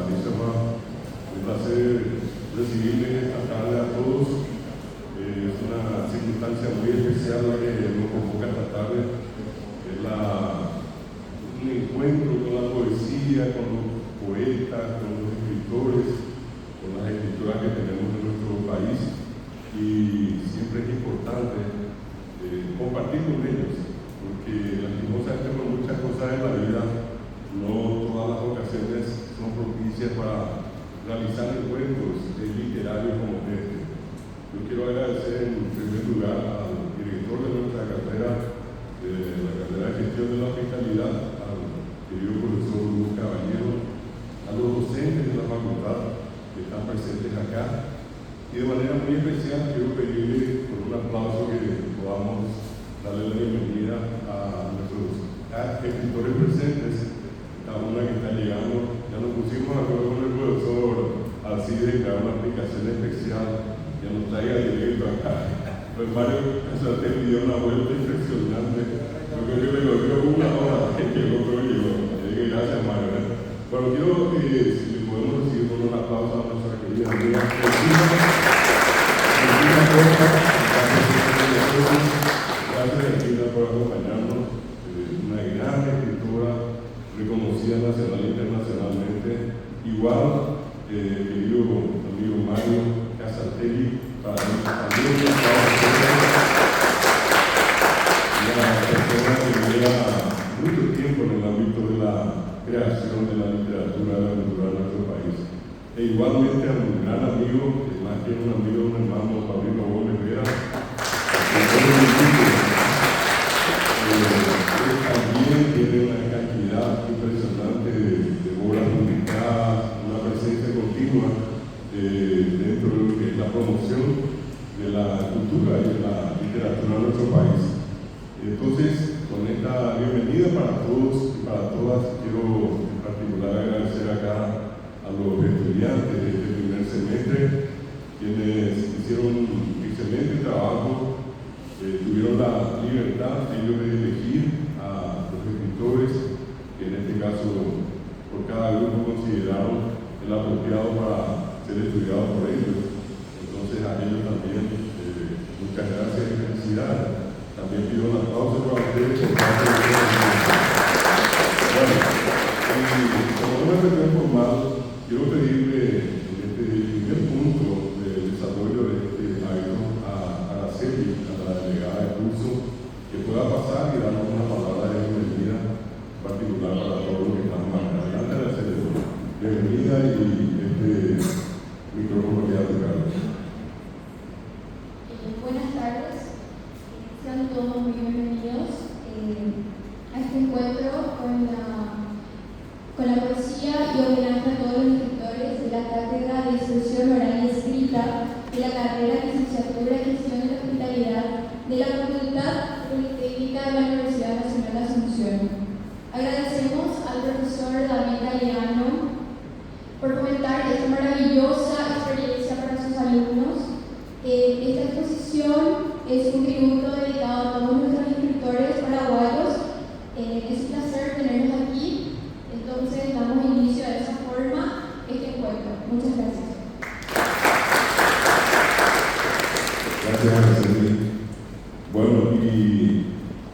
Marisama, un placer recibirles esta tarde a todos. Es una circunstancia muy especial la que nos convoca esta tarde. Es un encuentro con la poesía, con los poetas, con los escritores, con las escrituras que tenemos en nuestro país. Y siempre es importante compartir con ellos, porque lastimosamente por muchas cosas en la vida no todas las ocasiones son propicias para realizar encuentros literarios como este. Yo quiero agradecer en primer lugar al director de nuestra carrera, de la carrera de gestión de la hospitalidad, al querido profesor Luis Caballero, a los docentes de la facultad que están presentes acá, y de manera muy especial quiero pedirle con un aplauso que podamos darle la bienvenida a nuestros escritores presentes. Una que está llegando, ya nos pusimos de acuerdo con el profesor Alcide, que da una aplicación especial, ya nos traiga directo acá. Pues Mario te pidió una vuelta impresionante. Yo creo que me lo dio una hora que llegó, pero llegó. Gracias, Mario. Bueno, quiero si le podemos recibir con un aplauso a nuestra querida amiga. Gracias, Regina, por acompañarnos. Una gran escritora reconocida nacional e internacionalmente. Igual, querido amigo Mario Casaltegui, para mí también una persona que lleva mucho tiempo en el ámbito de la creación de la literatura y la cultura de nuestro país. E igualmente a un gran amigo, que más que un amigo, un hermano, Pablito Gómez Vera, también tiene una cantidad impresionante de obras publicadas, una presencia continua dentro de lo que es la promoción de la cultura y de la literatura de nuestro país. Entonces, con esta bienvenida para todos y para todas, quiero en particular agradecer acá a los estudiantes de este primer semestre, quienes hicieron un excelente trabajo. Tuvieron la libertad ellos de elegir a los escritores que en este caso por cada grupo consideraron el apropiado para ser estudiado por ellos. Entonces a ellos también muchas gracias y felicidades. También pido un aplauso para ustedes. Bueno, como una reunión formal, quiero pedirle en este primer punto del desarrollo de este acto a Araceli, a la delegada de curso, que pueda pasar y darnos una palabra de bienvenida particular para todos los que estamos acá. Adelante, Araceli. Bienvenida y este micrófono queda a tu cargo. Buenas tardes, sean todos muy bienvenidos a este encuentro con la poesía y homenaje a todos los escritores de la Cátedra de Instrucción Oral y Escrita de la carrera de Licenciatura en Gestión de la Hospitalidad de la Facultad Politécnica de la Universidad Nacional de Asunción. Agradecemos al profesor David Galeano por comentar esta maravillosa experiencia para sus alumnos. Esta exposición es un tributo dedicado a todos nuestros escritores paraguayos. Es un placer tenerlos aquí. Entonces damos inicio de esa forma este encuentro. Muchas gracias. Gracias, Araceli. Bueno, y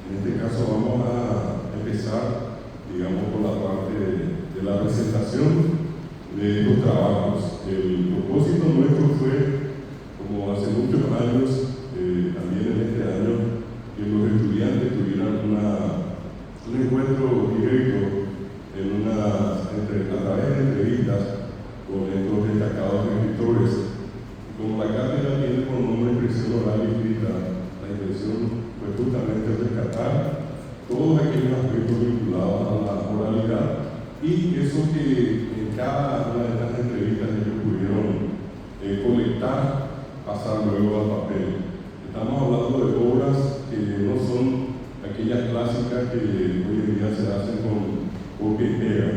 en este caso vamos a empezar, digamos, por la parte de la presentación de estos trabajos. El propósito nuestro fue, como hace muchos años, también en este año, que los estudiantes tuvieran un encuentro directo a través de entrevistas con estos destacados escritores. Como la cátedra tiene por nombre Expresión Oral y Escrita, la intención fue justamente rescatar todos aquellos aspectos vinculados a la oralidad y eso que en cada una de estas entrevistas ellos pudieron colectar, pasar luego al papel. Estamos hablando de obras que no son aquellas clásicas que hoy en día se hacen con copia y pega.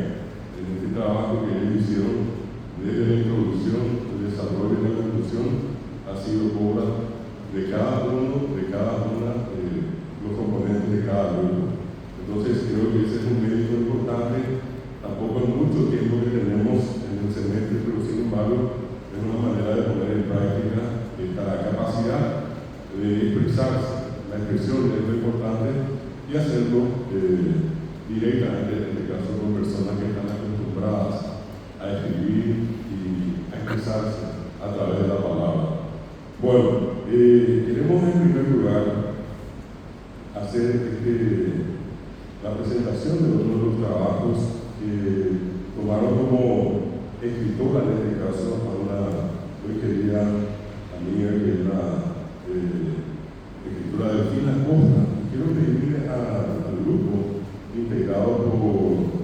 En este trabajo que ellos hicieron desde la introducción, el desarrollo y la conclusión, ha sido obra de cada uno, de cada una de los componentes de cada grupo. Entonces creo que ese es un mérito importante. Tampoco es mucho tiempo que tenemos en expresarse a través de la palabra. Bueno, queremos en primer lugar hacer la presentación de uno de los trabajos que tomaron como escritora, en este caso, a una muy querida amiga que es la escritora Delfina Costa. Quiero pedirle al grupo integrado por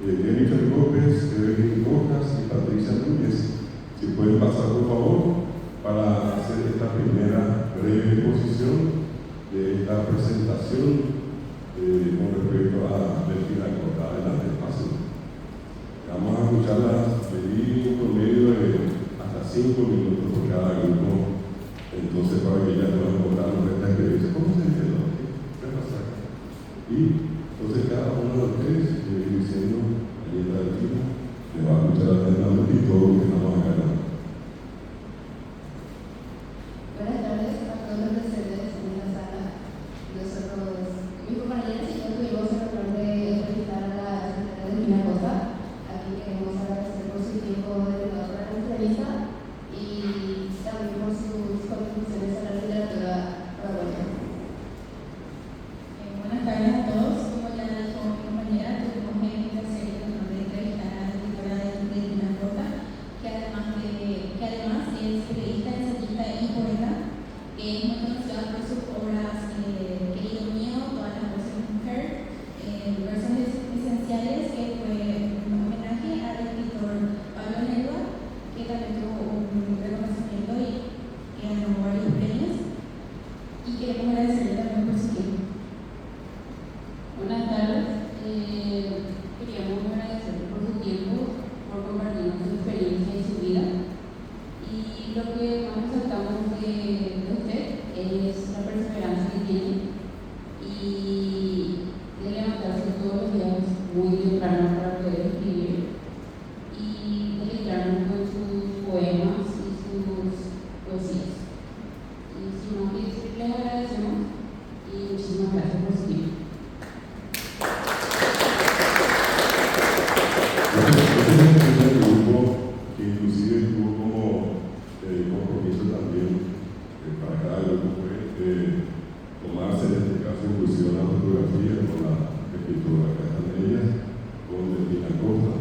Jennifer López, Evelyn Rojas y Patricia Núñez, si pueden pasar por favor para hacer esta primera breve exposición de esta presentación con respecto a Delfina Costa. Adelante, pasen. Vamos a escucharla pedir por medio de hasta 5 minutos por cada grupo, entonces para que ya puedan contar nuestra experiencia. ¿Cómo se entiende? ¿Qué pasa? Y entonces cada uno de ustedes diciendo allí en la Delfina le va a escuchar atentamente y todo lo que estamos acá. Buenas tardes a todos los presentes en la sala. Nosotros, mis compañeros y yo tuvimos el honor de entrevistar a la secretaria Delfina Costa. Aquí queremos agradecer por su tiempo dedicado para la entrevista y también por sus contribuciones a la literatura paraguaya. Buenas tardes a todos. Como ya dijo mi compañera, tuvimos el placer y el honor de entrevistar a la escritora Delfina Costa, que además es periodista, ensayista y poeta. Es muy conocida por sus obras Querido Mío, Todas las voces de mujer, Versos esenciales, que fue un homenaje al escritor Pablo Neruda, que también tuvo un reconocimiento y ganó varios premios. Y queremos agradecerle también por su tiempo. Buenas tardes, queríamos agradecerle por su tiempo, por compartirnos su experiencia y su vida. Y lo que más resaltamos de usted es la perseverancia que tiene y de levantarse todos los días muy temprano para poder escribir y deleitarnos con sus poemas y sus poesías. Y sin más que decir, les agradecemos y muchísimas gracias por su tiempo. Este es el grupo que inclusive tuvo como compromiso también para cada grupo tomarse en este caso inclusive una fotografía con la escritura que están ellas, con Delfina Costa.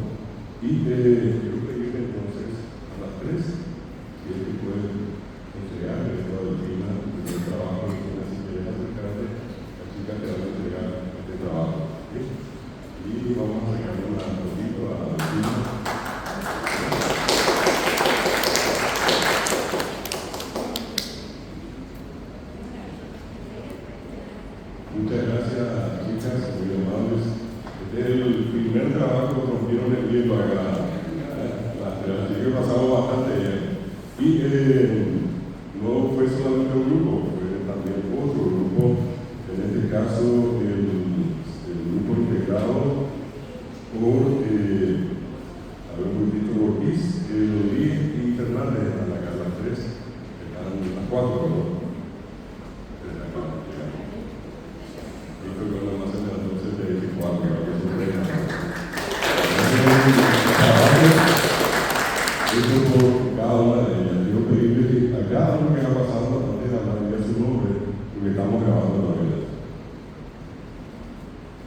Y quiero pedirle entonces a las tres si es que pueden entregarle esto a Delfina, el trabajo de Delfina, si quieren acercarle, la chica te va a entregar este trabajo. ¿Sí? Y vamos a sacarle una fotito a Delfina. Muchas gracias, chicas, muy amables. Este es el primer trabajo que rompieron el hielo acá. Las chicas pasamos bastante bien. Y no fue solamente un grupo, fue también otro grupo, en este caso el grupo integrado por Víctor Ortiz, Rodríguez y Fernández, a la Carla 3, que están las 4, ¿no? Eso por cada una de ellas. Quiero pedirle a cada uno que va pasando antes de hablar de su nombre, porque estamos grabando la vida.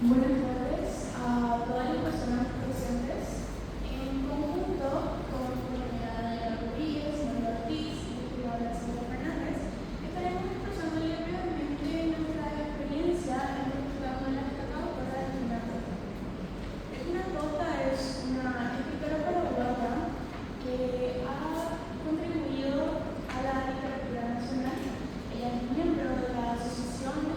Buenas tardes a todas las personas presentes. En conjunto con la comunidad de Rodríguez, Manuel Ortiz y la Silvia Fernández, estaremos expresando brevemente nuestra experiencia en el programa de la destacada autora Delfina Costa. Delfina Costa es una escritora paraguaya que ha contribuido a la literatura nacional. Ella es miembro de la Asociación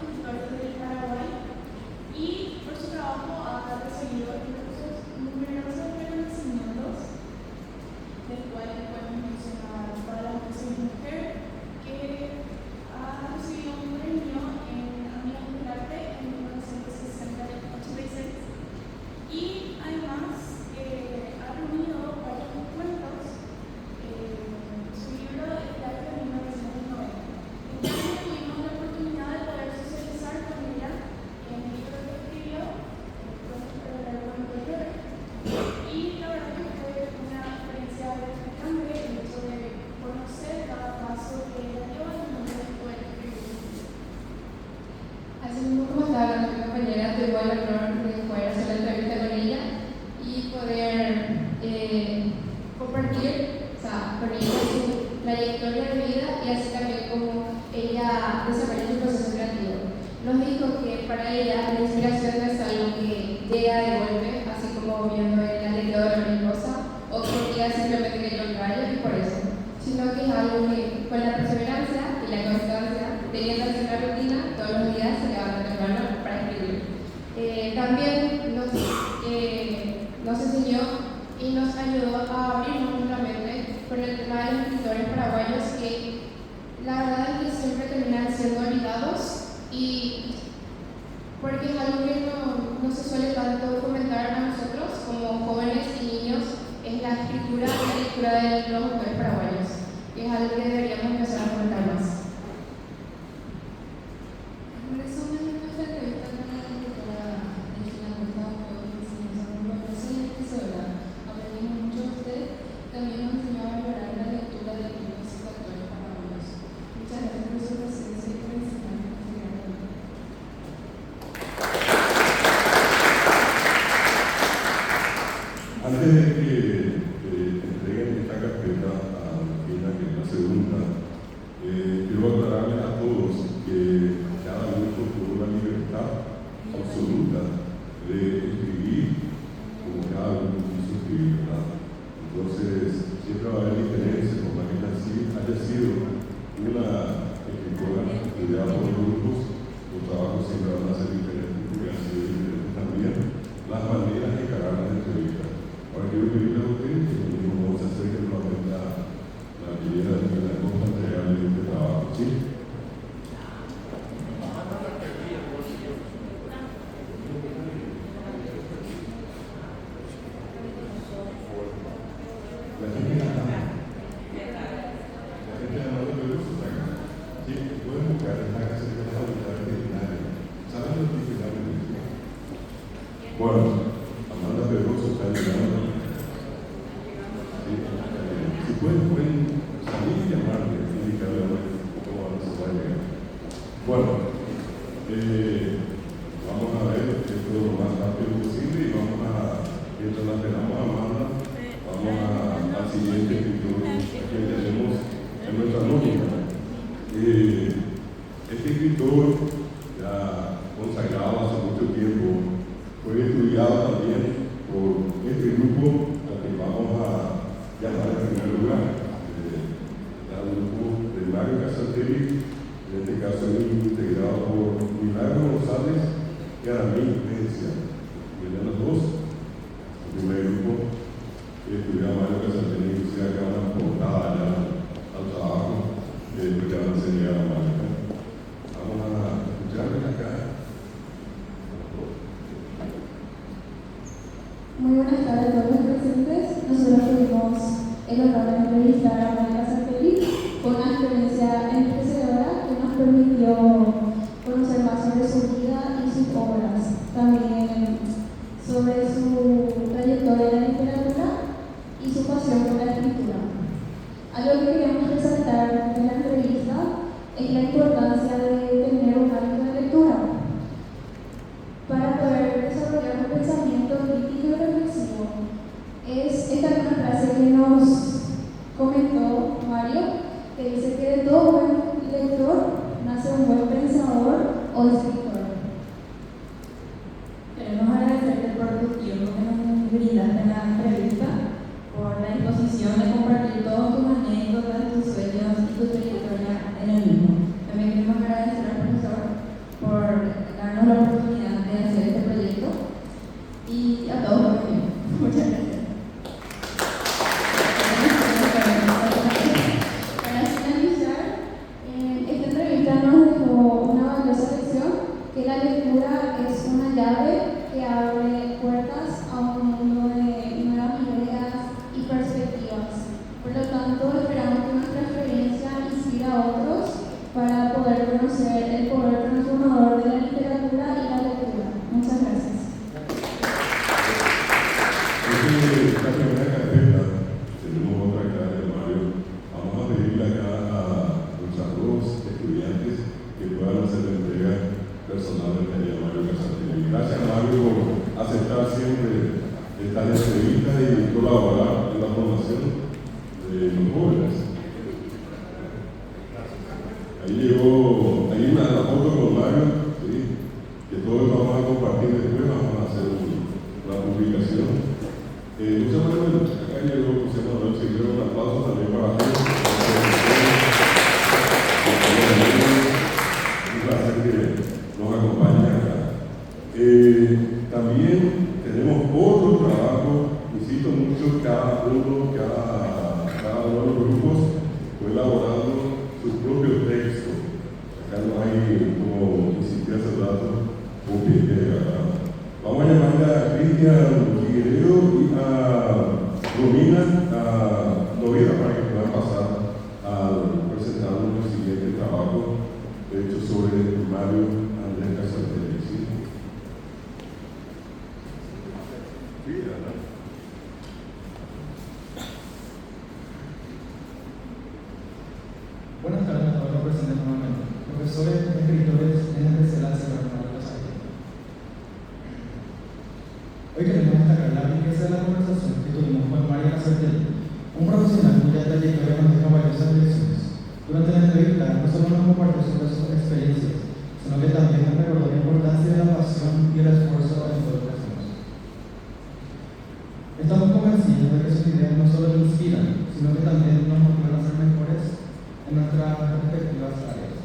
con la perseverancia y la constancia, teniendo así una rutina, todos los días se levanta temprano para escribir. También nos enseñó y nos ayudó a abrirnos nuestra mente con el tema de los escritores paraguayos que la verdad es que siempre terminan siendo olvidados y porque es algo que no se suele tanto fomentar a nosotros como jóvenes y niños, es la escritura y la lectura de los autores paraguayos, que es algo que deberíamos empezar a fomentar más. En resumen, de nuestra entrevista con la doctora Regina Gustavo, que se nos habló muy profesora, aprendimos mucho de usted, también nos enseñó a valorar la lectura de libros y autores paraguayos. Muchas gracias por su presencia y por enseñarnos a llegar a la. Antes de que entreguen esta carpeta a Regina, que es la segunda, quiero aclararles a todos que cada grupo tuvo la libertad absoluta de escribir como cada grupo quiso escribir, ¿verdad? Entonces, siempre va a haber diferencias, por más que haya sido una escritora estudiada por grupos, los trabajos siempre van a ser diferentes, porque han sido diferentes también las maneras de encarar las entrevistas. Ahora quiero pedirle a ustedes que lo mismo vamos a hacer que nos la actividad de la costa entregar de este trabajo, ¿sí? La gente de la mano de los está acá. Sí, pueden buscar en la casa de la facultad veterinaria. ¿Saben lo que es la veterinaria? Bueno, Amanda Pedroso está llegando. Si pueden salir y llamarle, indicarle cómo van a llegar. Bueno, vamos a ver esto lo más rápido posible y vamos a, mientras la esperamos a Amanda, vamos al siguiente escritor que tenemos en nuestra nómina. Este escritor, ya consagrado hace mucho tiempo, fue estudiado también por este grupo al que vamos a llamar en primer lugar, el grupo de Mario Casatelli, en este caso integrado por Milagro González y Aramín Mencia. Venían los dos, el primer grupo que estudiaba Mario Casatelli, que se una portada ya al trabajo, que después ya van a enseñar a Mario. Vamos a escucharles acá. Muy buenas tardes a todos los presentes. Nosotros tuvimos el honor de entrevistar a María Casatelli con una experiencia enriquecedora que nos permitió conocer más sobre su vida y sus obras, también sobre su trayectoria en la literatura y su pasión por la escritura. Algo que queremos resaltar en la entrevista es la importancia de tener un hábito de lectura para poder desarrollar un pensamiento crítico y reflexivo. Esta es una frase que nos comentó Mario, que dice que de todo buen lector nace un buen pensador o escritor. Queremos agradecerte por tu tiempo que nos brindaste en la entrevista, por la disposición de compartir todas tus anécdotas, tus sueños y tu trayectoria en el mismo. También queremos agradecer al profesor por darnos la oportunidad de hacer este proyecto y a todos los que muchas gracias. Para finalizar, esta entrevista nos dejó una valiosa lección, que la lectura es una llave que abre puertas a un mundo de nuevas ideas y perspectivas. Por lo tanto, esperamos que nuestra experiencia inspire a otros para poder conocer el poder transformador de la literatura y la lectura. Muchas gracias. Esta primera carpeta, tenemos otra acá de Mario. Vamos a pedirle acá a nuestros dos estudiantes que puedan hacer la entrega personalmente a Mario Casatelli. Gracias, Mario, por aceptar siempre estas entrevistas y colaborar en la formación de los jóvenes. Ahí llegó, ahí una foto con Mario, ¿sí? Que todos vamos a compartir después, vamos a hacer la publicación. José Manuel, acá llegó José Manuel, se dio un aplauso también para todos. a Figueiredo y a Romina Noguera para que puedan pasar a presentar el siguiente trabajo hecho sobre Mario Andrés Casartelli. ¿Sí? Sí, ¿verdad? Buenas tardes a todos los presentes nuevamente, profesores, escritores, en especial al señor Mario Casartelli. Hoy queremos destacar la riqueza de la conversación que tuvimos con Mario Casartelli, un profesional cuya trayectoria nos deja valiosas lecciones. Durante la entrevista no solo nos compartió sobre sus experiencias, sino que también nos recordó la importancia de la pasión y el esfuerzo en todo lo que hacemos. Estamos convencidos de que sus ideas no solo nos inspiran, sino que también nos motivan a ser mejores en nuestras respectivas áreas.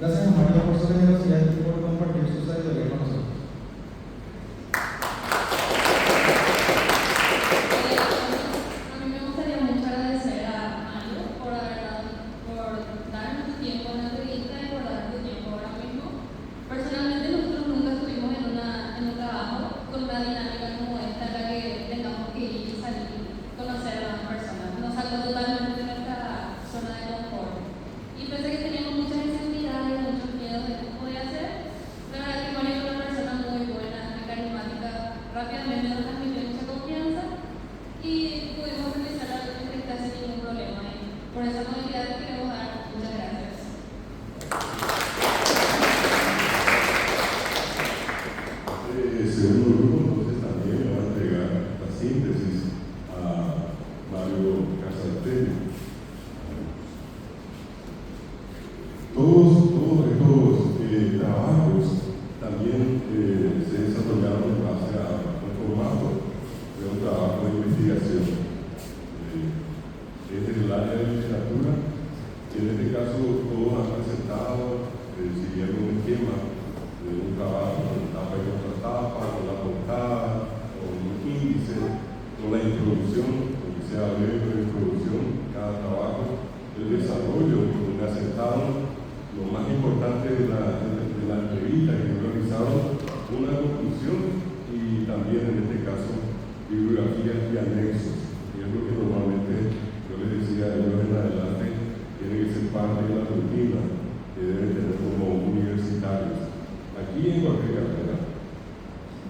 Gracias a Mario por su generosidad y por compartir su sabiduría con nosotros. A mí me gustaría mucho agradecer a Mario por darnos tu tiempo en la entrevista y por darnos tu tiempo ahora mismo. Personalmente nosotros nunca estuvimos en un trabajo con una dinámica como esta en la que tengamos que ir y salir, conocer a las personas. Nos sacó totalmente de nuestra zona de confort. Y pensé que teníamos muchas inseguridades, muchos miedos de cómo podía hacer. La verdad que Mario es una persona muy buena, muy carismática, rápidamente nos transmitió mucha confianza y pudimos realizar la entrevista sin ningún problema. Y por esa movilidad que queremos dar, muchas gracias. Segundo grupo, entonces también le va a entregar la síntesis a Mario Casartelli. Todos estos trabajos también se desarrollaron en base a un formato de un trabajo de investigación. Es del área de literatura, y en este caso todos han presentado, siguiendo un esquema de un trabajo con tapa y contratapa, con la portada, con un índice, con la introducción, porque se ha abierto la introducción, cada trabajo, el desarrollo, donde aceptaron lo más importante de la entrevista que realizaron, una conclusión y también en este caso bibliografías y anexos. Y es lo que normalmente yo les decía a ellos en adelante, tiene que ser parte de la rutina que deben tener como universitarios, aquí en cualquier carrera.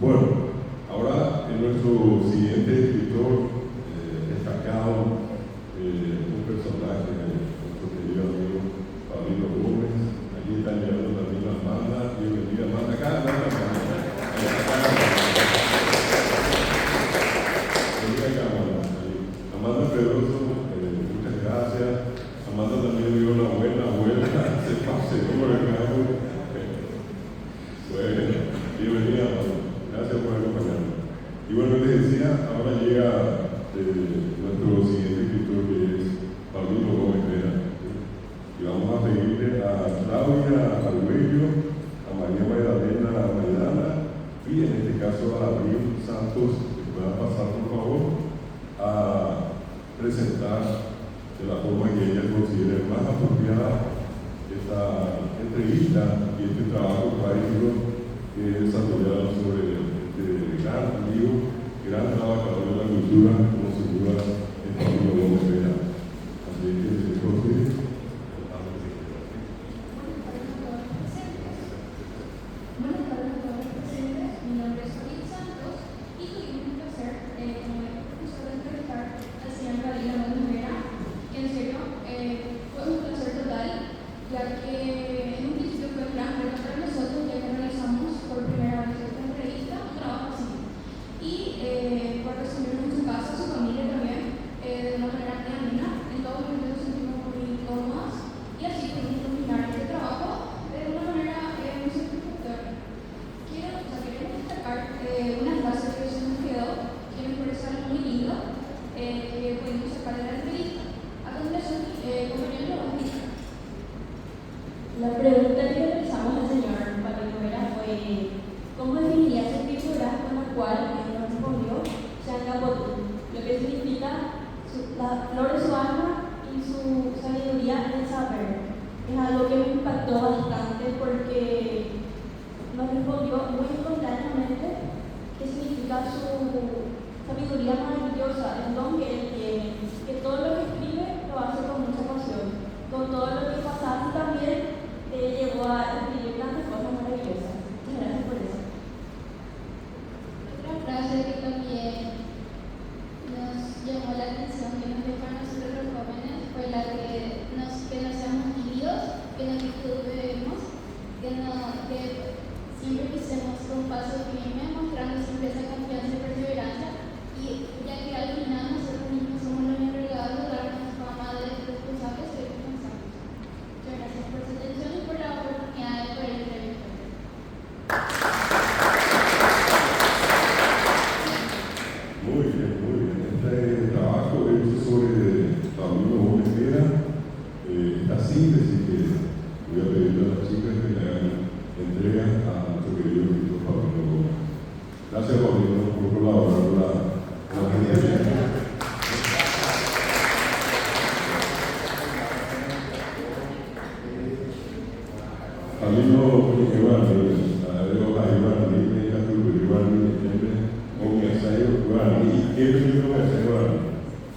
Bueno, ahora en nuestro siguiente escritor destacado, un personaje, nuestro querido amigo Pablito Gómez. Aquí están llegando también las bandas. Bienvenida, Amanda. Acá, Amanda Pedroso, muchas gracias. Amanda también dio una buena vuelta, se paseó por el campo. Bueno, bienvenida, Amanda. Gracias por acompañarnos. Y bueno, les decía, ahora llega nuestro siguiente escritor, que es Pablito Gómez Vera. Y vamos a pedirle a Claudia Arguello, a María Magdalena Maidana y en este caso a Abril Santos, que puedan pasar por favor a presentar de la forma que ella considere más apropiada esta entrevista y este trabajo práctico que es desarrollado sobre este gran amigo, gran trabajador de la cultura, como sin duda es Pablito Gómez Vera. Así que se Buenas tardes a todos los presentes. Mi nombre es Abril Santos y tuvimos el placer, como profesor, de entrevistar al señor Pablito Gómez Vera, que en serio fue un placer total, ya que en un principio fue un gran reto para nosotros, ya que realizamos por primera vez esta entrevista un trabajo así. Y por resumirlo en su caso, su familia sabiduría maravillosa, el don que él tiene, que todo lo que escribe lo hace con mucha pasión, con todo lo que pasaste también llegó a escribir tantas cosas maravillosas. Muchas gracias por eso. Otra frase que también nos llamó la atención, que nos dejó a nosotros los jóvenes, fue la que no seamos tímidos, que no titubemos, que siempre pisemos con paso firme, mostrando siempre esa confianza y perseverancia, y ya que al final nosotros mismos somos los encargados de darnos fama de responsables y responsables. Muchas gracias por su atención y por la oportunidad de poder entrevistar. Muy bien, muy bien. Este trabajo hecho sobre Paulino Mosquera, esta síntesis que voy a pedirle a las chicas que le hagan entrega a nuestro querido escritor Paulino Gómez. Gracias, Paulino, por colaborar con la gente. Paulino Giovanni, avevo Giovanni, mi cattivo Giovanni, come assai Giovanni, chiedo come assai Giovanni.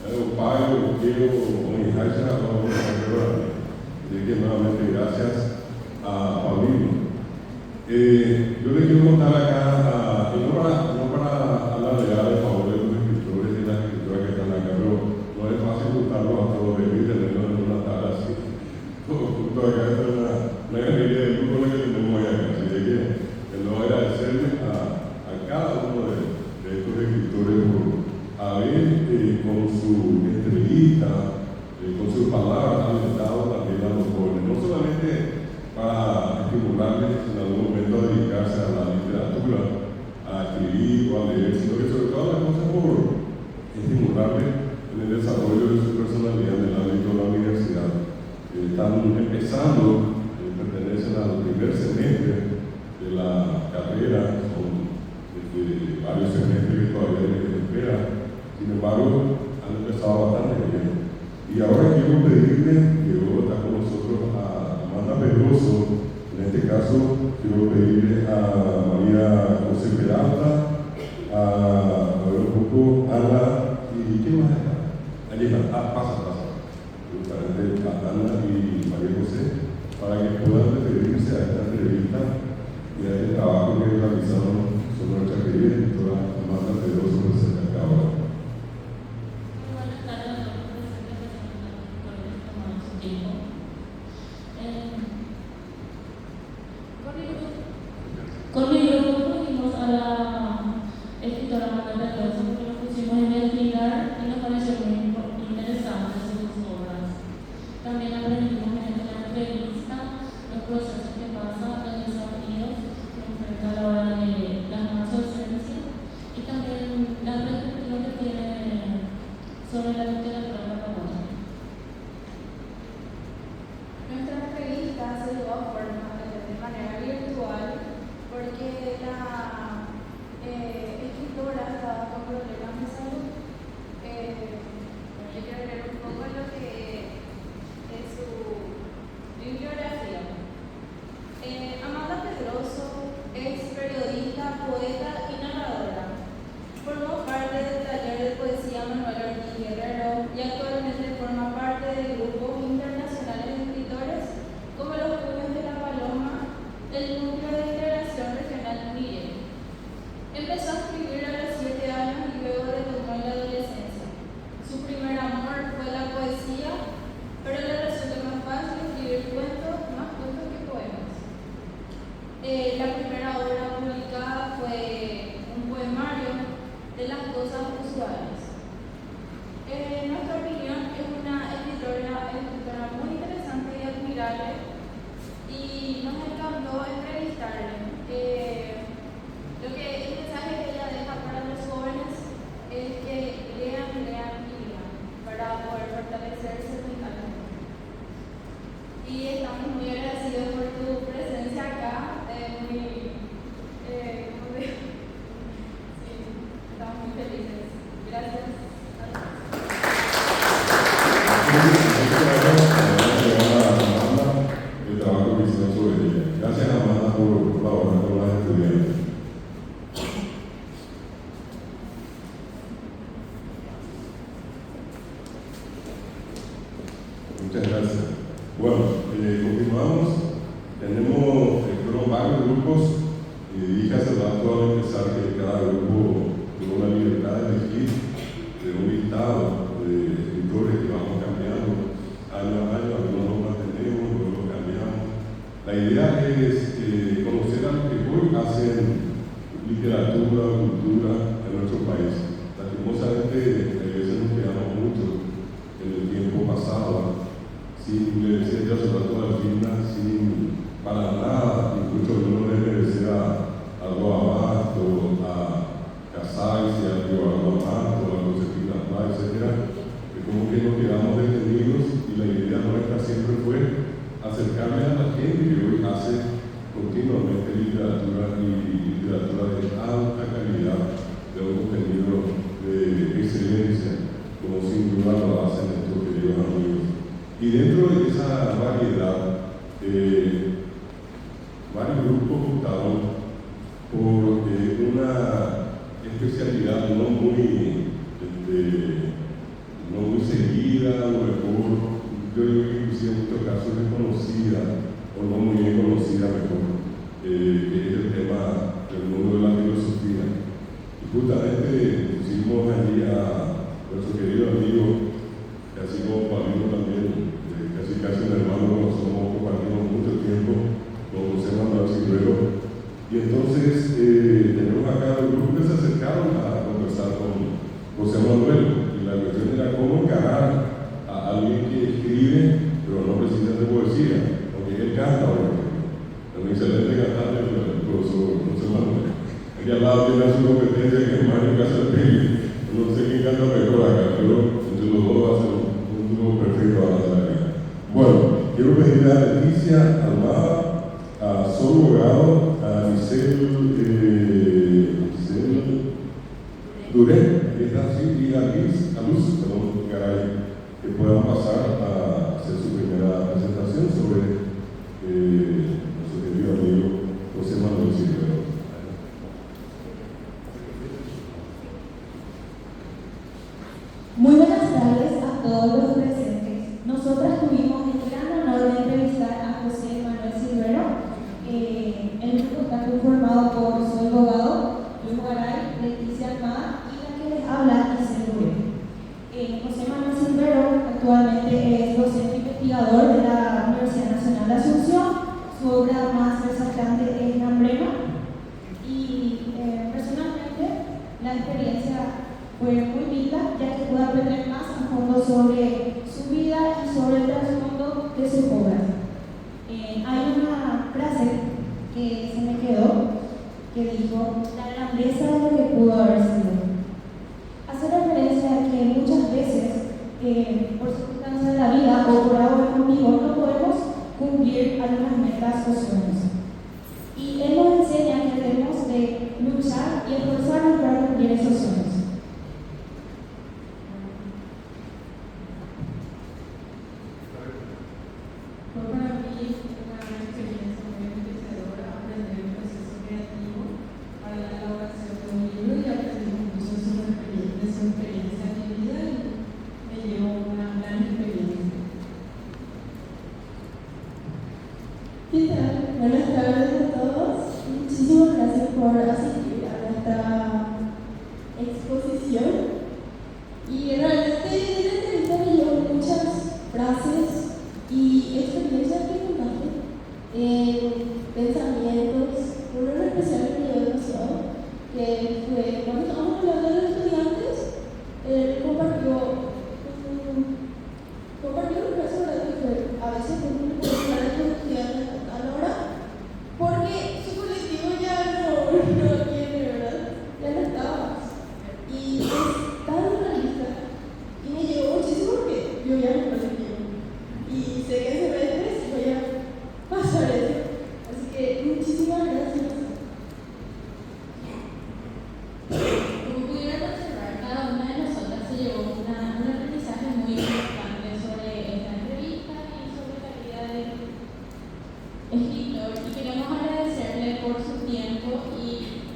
Avevo pago, chiedo come Haisha, o Giovanni. Así que nuevamente gracias a Paulino. Yo le quiero contar acá, no para hablar de favor de los escritores y las escritoras que están acá, pero no es fácil juntarlos a todos y tenerlos en una tabla así. Junto acá está una galería de fútbol que tenemos acá, así que les voy a agradecerle a cada uno de estos escritores por haber con su entrevista, con sus palabras alentado también a los jóvenes, no solamente para estimularles en algún momento a dedicarse a la literatura, a escribir o a leer, sino que sobre todas las cosas por estimularles en el desarrollo de su personalidad en el ámbito de la universidad. Están empezando, pertenecen al primer semestre de la carrera, son varios semestres que todavía les espera, sin embargo han empezado bastante bien. Y ahora quiero pedirle, que está con nosotros a Amanda Pedroso, en este caso quiero pedirle a María José Peralta, a ver un poco, Ana, y ¿quién más está? Allí está, pasa. A Ana y María José, para que puedan referirse a esta entrevista y a este trabajo que realizaron sobre nuestra querida escritora Amanda Pedroso, que se acaba. Buenas tardes a todos los presentes, por haber tomado su tiempo. Con mi grupo fuimos a la escritora Amanda Pedroso porque nos pusimos a investigar y nos pareció muy interesante sus obras. También aprendimos mediante la entrevista los procesos que pasan, los desafíos que enfrenta a la hora de las nuevas docencias y también la perspectiva que tiene sobre la literatura paraguaya. Nuestra entrevista se llevó a forma de manera virtual porque la escritora estaba con problemas de salud. Yo quiero leer un poco lo que es su bibliografía. Amanda Pedroso es periodista, poeta y narradora. Formó parte del taller de poesía Manuel Ortiz Guerrero y actualmente forma parte de grupos internacionales de escritores como Los Puños de la Paloma, el Núcleo de Integración Regional Miguel. Empezó a escribir a los 7 años y luego retomó en la adolescencia. Su primer amor fue la poesía, pero le resultó más fácil escribir más cuentos que poemas. La primera obra publicada fue un poemario de las cosas usuales. En nuestra opinión, es una escritora muy interesante y admirable y nos encantó entrevistarla. El mensaje que ella deja para los jóvenes es que lean para poder fortalecerse mentalmente. Y estamos muy agradecidos por tu presencia acá, estamos muy felices. Gracias. Muchas gracias. Bueno, continuamos. Tenemos varios grupos. Dije hace rato al empezar que cada grupo tiene una libertad de elegir de un listado de escritores que vamos cambiando año a año, algunos los mantenemos, luego los cambiamos. La idea es conocer a los que hoy hacen literatura, cultura en nuestro país. Lastimosamente, a veces nos quedamos mucho en el tiempo pasado, sin, le decía yo hace rato a Gina, sin para nada, incluso no le merecer a Guabasto, a Casais, a Guabasto, a Josefina Paz, etc. Como que nos quedamos detenidos y la idea nuestra siempre fue acercarle a la gente que hoy hace continuamente literatura y literatura de alta calidad, de un contenido de excelencia, como sin duda lo hacen nuestros queridos amigos. Y dentro de esa variedad, varios grupos optaron por una especialidad no muy seguida, a lo mejor, yo digo que inclusive en muchos casos desconocida, o no muy bien conocida mejor, que es el tema del mundo de la filosofía. Y justamente pusimos allí a nuestro querido amigo, que así como Pablito también, casi un hermano, somos compartimos mucho tiempo con José Manuel Silvero. Y entonces tenemos acá los grupos que se acercaron a conversar con José Manuel. Y la cuestión era cómo encarar a alguien que escribe, pero no precisamente poesía, porque él canta, es un excelente cantante, el profesor José Manuel. Aquí al lado tiene su competencia, que es Mario Casalpelli. No sé quién canta mejor acá, pero entre los dos va a ser un dúo perfecto a la salida. Bueno, quiero pedirle a Leticia Almada, a Sol Bogado, a Giselle Duré, que está así, y a Luz, perdón, que puedan pasar a hacer su primera presentación sobre nuestro querido amigo José Manuel Silvero. Muy buenas tardes a todos los presentes. Nosotras tuvimos el gran honor de entrevistar a José Manuel Silvero. El grupo está conformado por Sol Bogado, Luis Garay, Leticia Almada y la que les habla, Giselle Duré. José Manuel Silvero actualmente es docente investigador de la Universidad Nacional de Asunción. Su obra más resaltante es La Emblema. Y personalmente la experiencia fue muy linda, ya que pude aprender más a fondo sobre su vida y sobre el trasfondo de sus obras. Hay una frase que se me quedó, que dijo: la grandeza de lo que pudo haber sido. Hace referencia a que muchas veces, por circunstancias de la vida o por algo conmigo, no podemos cumplir algunas metas o sueños. Y él nos enseña que debemos de luchar y esforzarnos para cumplir esos sueños. Fue para mí una experiencia muy enriquecedora aprender el proceso creativo para la elaboración de un libro y aprendí mucho de su experiencia de vida y me llevó una gran experiencia. ¿Qué tal? Buenas tardes a todos. Muchísimas gracias por asistir a nuestra exposición. Y realmente en la entrevista me llevo muchas frases y experiencias que contaste, pensamientos. Uno en especial que me llevó demasiado, que fue cuando estábamos hablando de los estudiantes, él compartió una frase, ¿verdad? Que fue: a veces uno puede hablar a los estudiantes a la hora porque su colectivo ya no tiene, ¿verdad? Ya no estaba más. Y es tan realista y me llegó muchísimo porque yo ya me colectivo y sé que en semestres voy a pasar eso. Así que muchísimas gracias. Como pudieron observar, cada una de nosotras se llevó un aprendizaje muy importante sobre esta entrevista y sobre la vida del escritor. Y queremos agradecerle por su tiempo y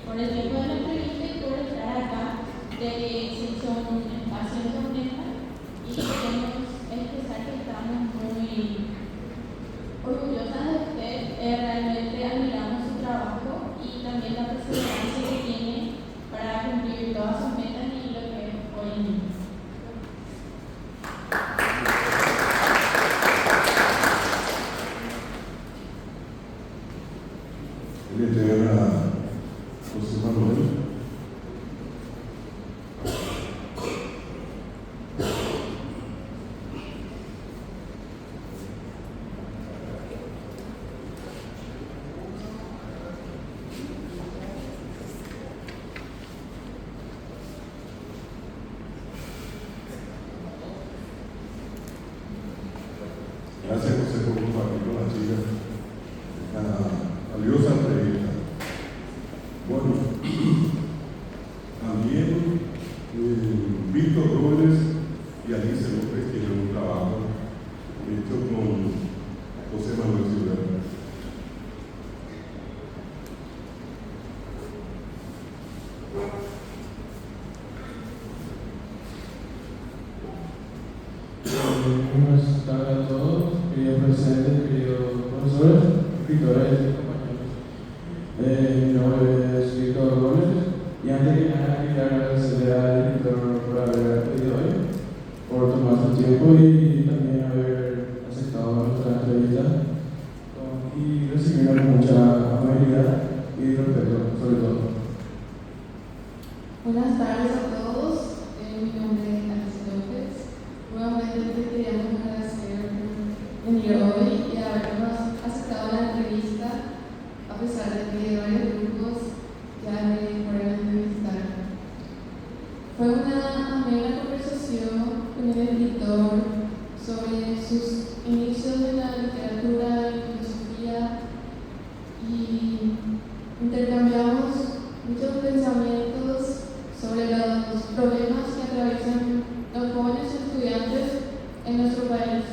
por el tiempo de la entrevista y por estar acá, de que se hizo un espacio en tormenta y queremos expresar que estamos muy muy orgullosas de usted. Realmente admiramos su trabajo y también la perseverancia que tiene para cumplir todas sus metas y lo que es hoy en día. José Manuel. Gracias, José, por compartir con las chicas esta valiosa entrevista. Bueno, también Víctor Robles y Alice López tienen un trabajo hecho con José Manuel Ciudad. Buenas tardes a todos, queridos presentes, queridos profesores, escritores y compañeros. Mi nombre es Víctor Gómez y antes que nada quería agradecerle al director por haber pedido hoy, por tomar su tiempo y también haber aceptado nuestra entrevista y recibirla con mucha amabilidad y respeto, sobre todo. Buenas tardes a todos, mi nombre es Alice López. Nuevamente te queríamos agradecer por venir hoy y habernos aceptado la entrevista, a pesar de que varios grupos ya me fueron a entrevistar. Fue una amena conversación con el escritor sobre sus inicios en la literatura y filosofía y intercambiamos muchos pensamientos sobre los problemas que atraviesan los jóvenes estudiantes en nuestro país.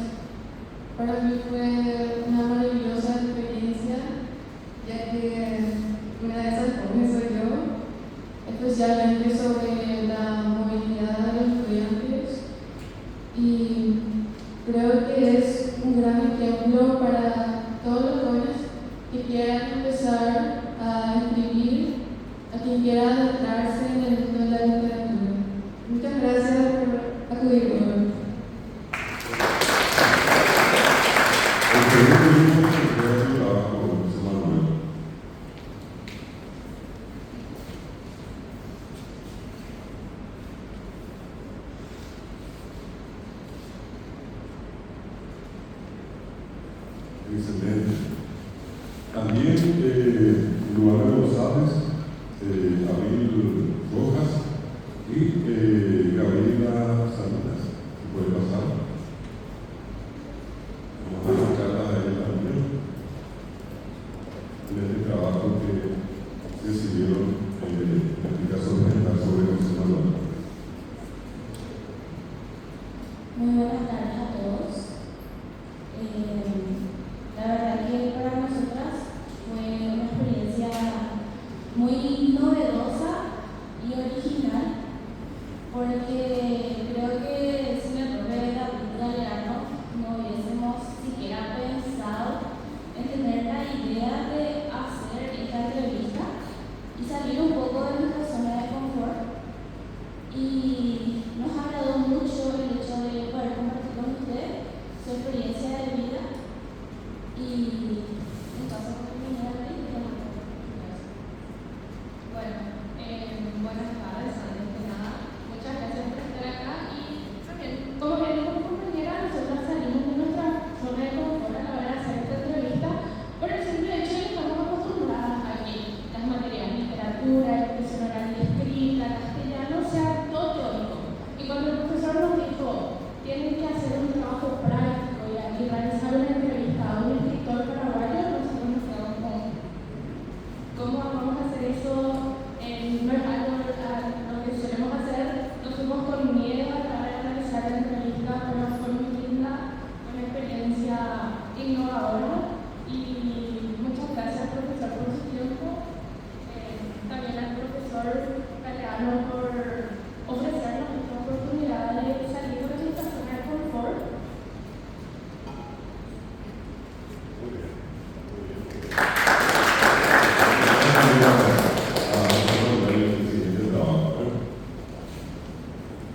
Para mí fue una maravillosa experiencia, ya que una de esas jóvenes soy yo, especialmente sobre la movilidad de los estudiantes, y creo que es un gran ejemplo para todos los jóvenes que quieran empezar a escribir, a quien quiera adentrarse en el mundo de la literatura. Muchas gracias por acudir hoy. Excelente. También en lugar de los Alpes, Abril Rojas y Gabriela Salinas. ¿Se puede pasar? Vamos a escucharla a ella también en este trabajo que decidieron en este caso presentar sobre José Manuel. Muy buenas tardes a todos. La verdad que para nosotras fue una experiencia muy novedosa y original, porque creo que sin el profe David Galeano no hubiésemos siquiera pensado en tener la idea de hacer esta entrevista y salir un poco de nuestra zona de confort. Y nos agradó mucho el hecho de poder compartir con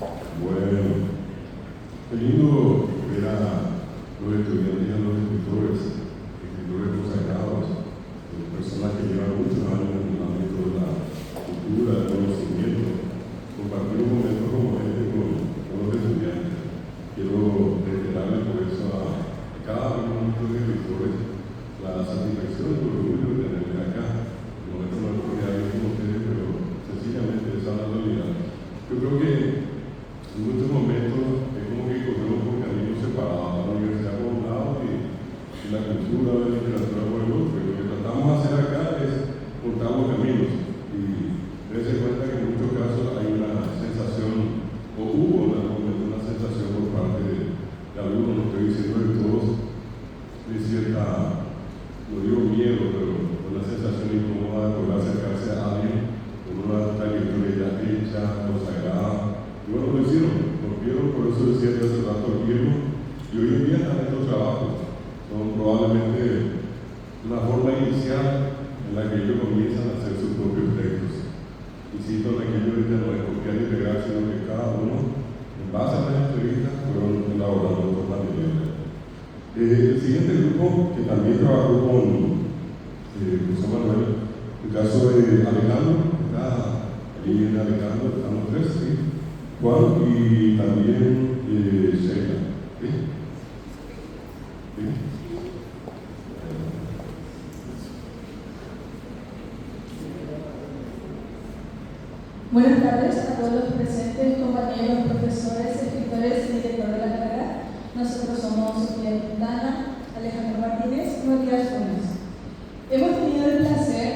Bueno, qué lindo ver a los estudiantes y a los escritores consagrados, personas que llevan muchos años en el ámbito de la cultura, del conocimiento, compartir un momento como este con los estudiantes. Quiero reiterarle por eso a cada uno de nuestros escritores la satisfacción y el orgullo de tenerles acá. No es una oportunidad con ustedes, pero sencillamente esa es la realidad. Yo creo que en muchos momentos es como que corremos por caminos separados, la universidad por un lado y la cultura, la literatura por el otro. Y lo que tratamos de hacer acá es juntar los caminos y darse cuenta que en muchos casos hay una sensación, o hubo en algún momento una sensación por parte de algunos, no estoy diciendo de todos, de cierta, no digo miedo, pero una sensación incómoda de poder acercarse a alguien con una trayectoria ya hecha, consagrada. Y bueno, lo hicieron, por eso decía yo hace rato el tiempo, y hoy en día están estos trabajos. Son probablemente una forma inicial en la que ellos comienzan a hacer sus propios textos. Insisto en aquello de no es copiar y pegar, sino que cada uno, en base a las entrevistas, fueron elaborando otros materiales. El siguiente grupo, que también trabajó con José Manuel, el caso de Alejandro, está ahí en Alejandro, estamos tres, ¿sí? Juan y también Sheila. ¿Sí? ¿Sí? Buenas tardes a todos los presentes, compañeros, profesores, escritores y directores de la carrera. Nosotros somos Sofía Quintana, Alejandro Martínez y Matías Funes. Hemos tenido el placer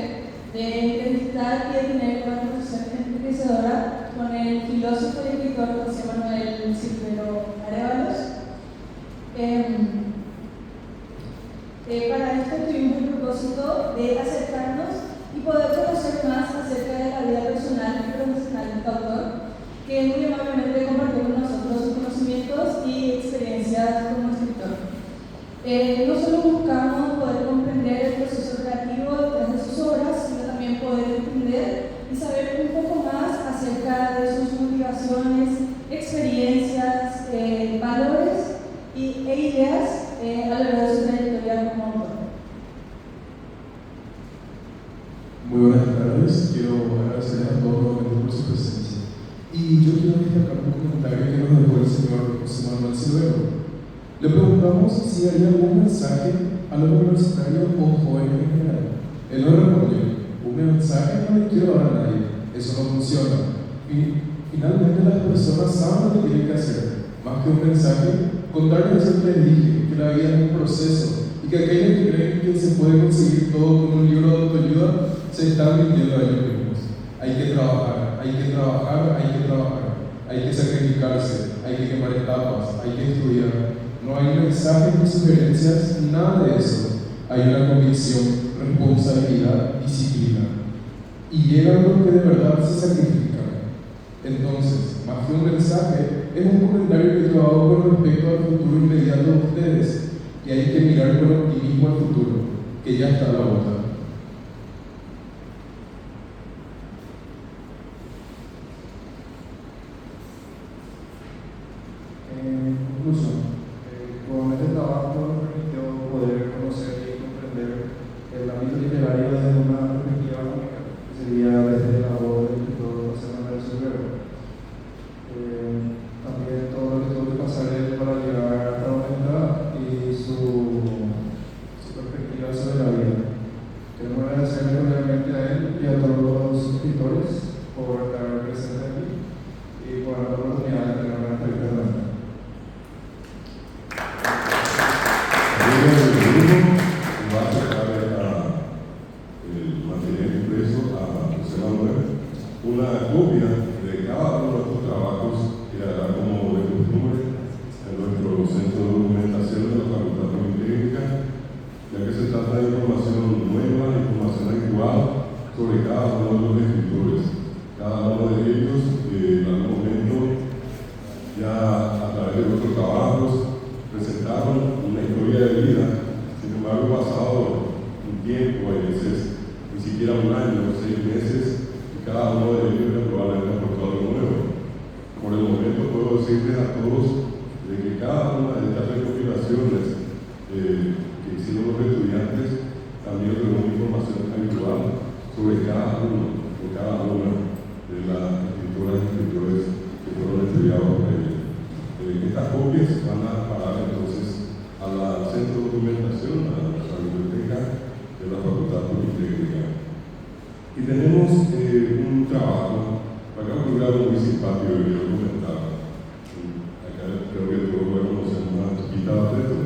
de entrevistar y de tener una conversación enriquecedora con el filósofo y escritor José Manuel Silvero Arévalos. Para esto tuvimos el propósito de acercarnos y poder conocer más acerca de la vida personal y profesional del autor, que muy amablemente compartió con nosotros sus conocimientos y experiencias como escritor. No solo buscamos poder comprender el proceso creativo detrás de sus obras, sino también poder entender y saber un poco más acerca de sus motivaciones, experiencias, valores e ideas a lo largo de su trayectoria como autor. Muy buenas tardes, quiero agradecer a todos por su presencia. Y yo quiero destacar un comentario que nos dejó el señor José Manuel Silvero. Le preguntamos si haría algún mensaje a los universitarios o jóvenes en general. Él nos respondió: un mensaje no le quiero dar a nadie, eso no funciona. Finalmente las personas saben lo que tienen que hacer. Más que un mensaje, contarles lo que les dije, que la vida es un proceso y que aquellos que creen que se puede conseguir todo con un libro de autoayuda se están mintiendo a ellos mismos. Hay que trabajar, hay que trabajar, hay que trabajar, hay que sacrificarse, hay que quemar etapas, hay que estudiar. No hay mensajes ni sugerencias, nada de eso. Hay una convicción, responsabilidad, disciplina. Y llegan los que de verdad se sacrifican. Entonces, más que un mensaje, es un comentario que yo hago con respecto al futuro inmediato de ustedes, que hay que mirar con optimismo al futuro, que ya está a la vuelta. Conclusión. Con este trabajo nos permitió poder conocer y comprender el ámbito literario desde una perspectiva única, que sería desde la voz del escritor José Manuel Silvero. También todo lo que tuvo que pasar él para llegar hasta donde está y su perspectiva sobre la vida. Queremos agradecerle obviamente a él y a todos los escritores por estar presentes aquí y por dar la oportunidad de tener una entrevista también. Va a sacar el material impreso a José Manuel, una copia de cada uno de estos trabajos que hará como de costumbre en nuestro centro de documentación de la Facultad Politécnica, ya que se trata de información nueva, información actual sobre cada uno de los escritores. Cada uno de ellos en algún momento, ya a través de nuestros trabajos, presentaron una historia de vida. Sin embargo, pasado un tiempo, a veces ni siquiera un año, 6 meses, y cada uno de ellos probablemente aportó algo nuevo. Por el momento decirles a todos de que cada una de estas recopilaciones que hicieron los estudiantes también reúne información habitual sobre cada uno o cada una de las escritoras y escritores que fueron estudiados por ellos. Estas copias van a parar entonces al centro de documentación, a la biblioteca de la Facultad Politécnica. Y tenemos un trabajo, acá un lugar muy simpático que yo comentaba. Acá creo que todos conocemos a Chiquita Barreto.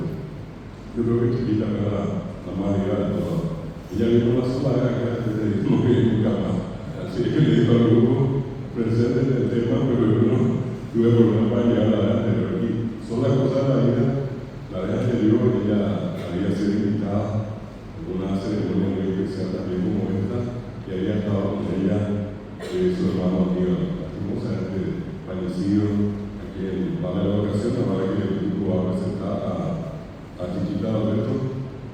Yo creo que Chiquita era la más grande de todas. Ella vino una sola vez acá, desde no que nunca más. Así que le digo al grupo presente en el tema, pero yo no tuve problemas para llegar adelante. Pero aquí son las cosas de la vida. La vez anterior ella había sido invitada a una ceremonia muy especial también como esta, y había estado con ella su hermano Aníbal, lastimosamente fallecido aquí en Valle de la Ocasión. Ahora que el grupo va a presentar a Chiquita Alberto,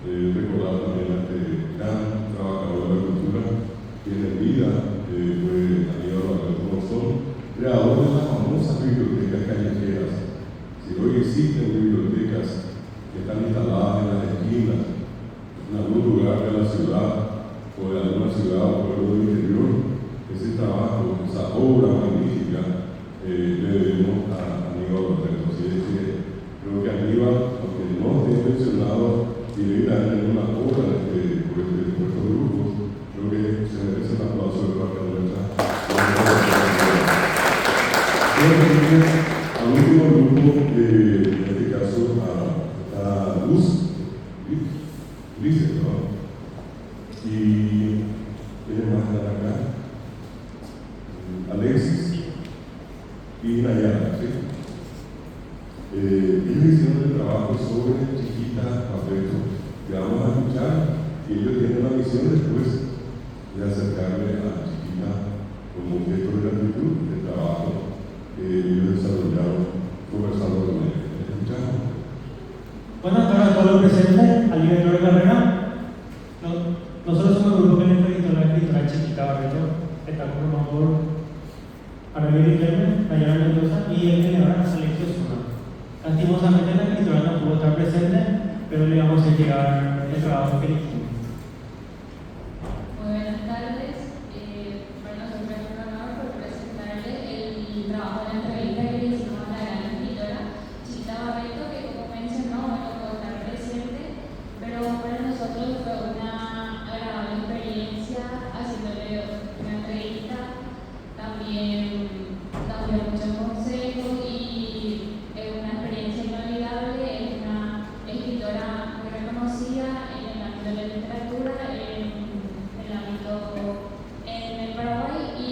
recordar también a este gran trabajador de la cultura, quien en vida fue Aníbal Alberto Monzón, creador de las famosas bibliotecas callejeras. Si hoy existen bibliotecas que están instaladas en las esquinas, en algún lugar de la ciudad o de alguna ciudad o pueblo del interior, ese trabajo, esa obra magnífica, le debemos a Aníbal Alberto. Así es que creo que Aníbal, aunque no esté mencionado directamente en una obra por estos grupos, creo que se merece un aplauso de parte de nuestra. Al último grupo, en este caso, a Luz, Lice, ¿no? Y ¿quiénes más están acá? Alexis y Nayara, ¿sí? Ellos hicieron el trabajo sobre Chiquita Barreto, que vamos a escuchar, y ellos tienen la misión después de acercarle a Chiquita como un gesto de gratitud del trabajo que ellos desarrollaron conversando con él. ¿Escuchamos? Buenas tardes a todos los presentes, al director de carrera. Nosotros somos el grupo que entrevistó a la escritora Chiquita Barreto, está conformado por Arabia Riquelme, Nayara Mendoza y el general Alexis Osuna. Lastimosamente la escritora no pudo estar presente, pero le vamos a hacer llegar el trabajo que elegimos. Muy buenas tardes. Para nosotros es un honor por presentarle el trabajo de la entrevista que le hicimos a la gran escritora Chiquita Barreto, que como mencionó, no pudo estar presente, pero para nosotros fue una agradable experiencia haciéndole una entrevista. También nos dio muchos consejos y es una experiencia inolvidable. Es una escritora muy reconocida en el ámbito de la literatura, en el ámbito en el Paraguay, y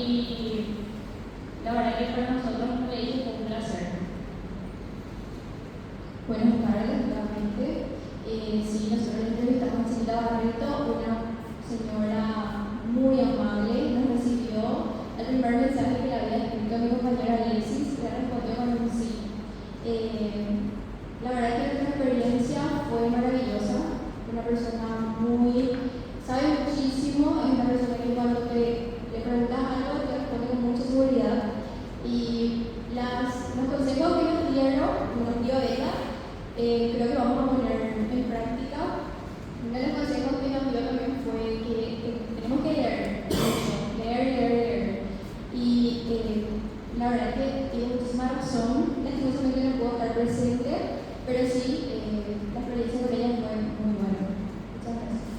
la verdad que para nosotros, como le dije, fue un placer. Buenas tardes, nuevamente. Sí, nosotros entrevistamos a Chiquita Barreto, una señora muy amable, nos recibió. El primer mensaje que le había escrito a mi compañera Alexis, le respondió con un sí. La verdad que nuestra experiencia fue maravillosa. Una persona sabe muchísimo, es una persona que cuando le preguntas algo te responde con mucha seguridad. Y los consejos que nos dio ella, creo que vamos a poner en práctica. Uno de los consejos que nos dio también fue que tenemos que leer mucho, leer. Y la verdad que tiene muchísima razón. Lastimosamente no puedo estar presente, pero sí, la experiencia con ella fue muy buena. Muchas gracias.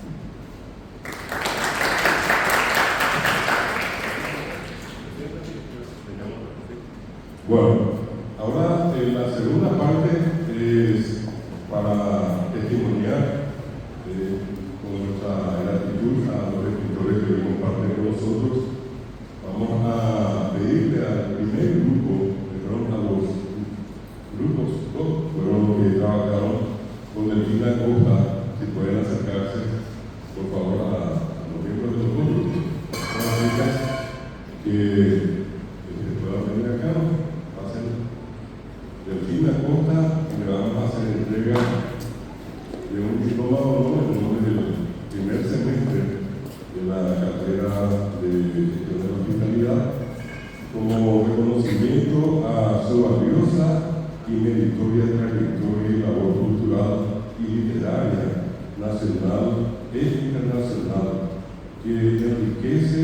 Bueno, ahora la segunda parte es para testimoniar con nuestra gratitud a los escritores que hoy comparten con nosotros. Vamos a pedirle al primer grupo, que fueron a los grupos, todos fueron los que trabajaron con Delfina Costa, si pueden acercarse, por favor, a los miembros de los grupos, a las chicas que puedan venir acá, pasen. Delfina Costa, y le vamos a hacer entrega de un diploma de honor en nombre del primer semestre de la carrera de gestión de la hospitalidad, como reconocimiento y meritoria trayectoria y labor cultural y literaria nacional e internacional que enriquece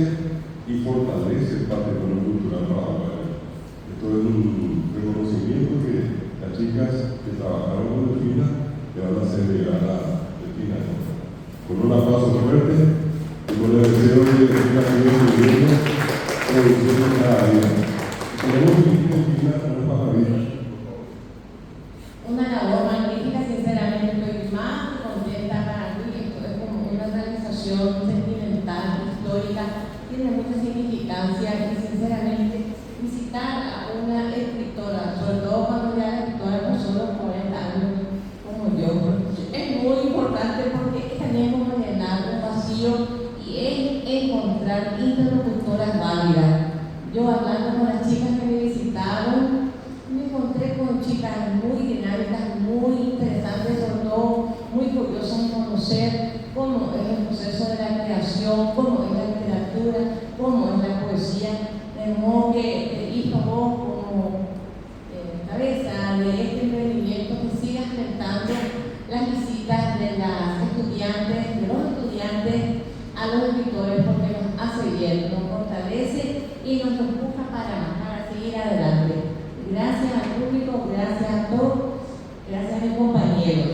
y fortalece el patrimonio cultural paraguayo. Esto es un reconocimiento que las chicas que trabajaron con Delfina le van a hacer llegar a Delfina. Con un aplauso fuerte y con el deseo de que Delfina siga subiendo producciones cada día. Queremos que Delfina no es para la vida. Una labor magnífica, sinceramente estoy más contenta para mí. Esto es como una organización sentimental, histórica, tiene mucha significancia y sinceramente visitar a una escritora, sobre todo cuando ya la escritora pasó los 40 años como yo, es muy importante porque es también como llenar un vacío y es encontrar interlocutoras válidas. Yo hablando con las chicas que me visitaron, me encontré con chicas muy dinámicas, muy interesantes, sobre todo muy curiosas en conocer cómo es el proceso de la creación, cómo es la literatura, cómo es la poesía. De modo que te dijo vos como cabeza de este emprendimiento que sigas alentando las visitas de las estudiantes, de los estudiantes a los escritores, porque nos hace bien, nos fortalece y nos empuja para seguir adelante. Gracias al público, gracias a todos, gracias a mis compañeros.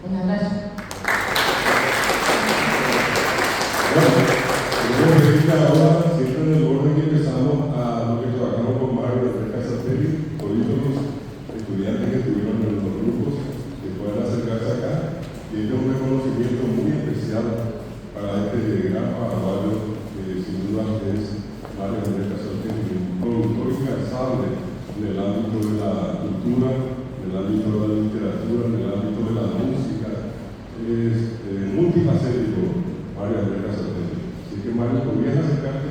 Un abrazo. Bueno, ahora, siempre en el orden que empezamos a lo que trabajamos con Mario de Fresca Satélite, por eso los estudiantes que estuvieron en los grupos que puedan acercarse acá, y este es un reconocimiento muy especial para este gran paraguayo que sin duda es Mario de Fresca Satélite, un productor incansable en el ámbito de la cultura, en el ámbito de la literatura, en el ámbito de la música, es multifacético Mario de Fresca Satélite. Así que Mario, podrías acercarte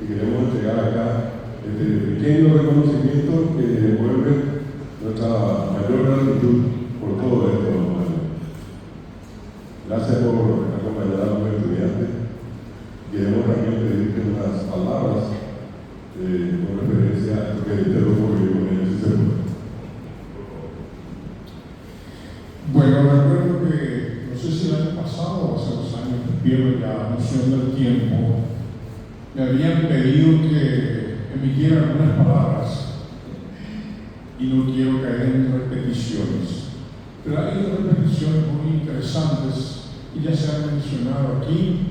y queremos entregar acá este pequeño reconocimiento que devuelve nuestra mayor gratitud por todo esto, Mario. Gracias por acompañar a los estudiantes. Queremos también pedirte unas palabras con referencia a lo que te lo ocurrió con ellos, si se puede. Bueno, recuerdo que, no sé si el año pasado o hace 2 años, pierdo la noción del tiempo, me habían pedido que emitiera algunas palabras y no quiero caer en repeticiones. Pero hay dos repeticiones muy interesantes y ya se han mencionado aquí.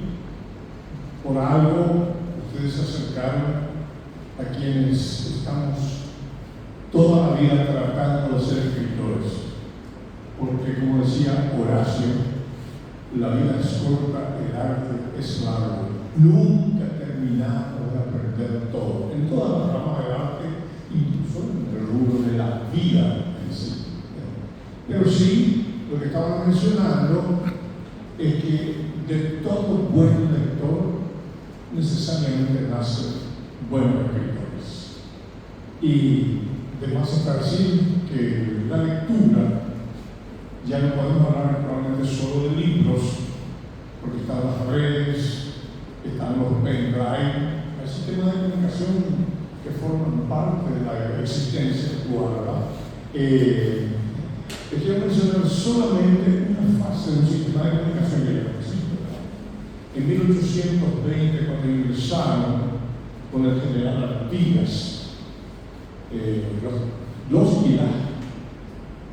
Por algo, ustedes se acercaron a quienes estamos toda la vida tratando de ser escritores. Porque, como decía Horacio, la vida es corta, el arte es largo. Nunca terminamos de aprender todo, en todas las ramas del arte, incluso en el rubro de la vida en sí. Pero sí, lo que estaba mencionando es que de todo buen lector necesariamente nacen buenos escritores. Y de más está decir que la lectura, ya no podemos hablar probablemente solo de libros, porque están las redes, están los pendrive, hay sistemas de comunicación que forman parte de la existencia actual, ¿verdad? Les quiero mencionar solamente una fase de un sistema de comunicación que ya existe, ¿verdad? En 1820, cuando ingresaron con el general Artigas, los Ilah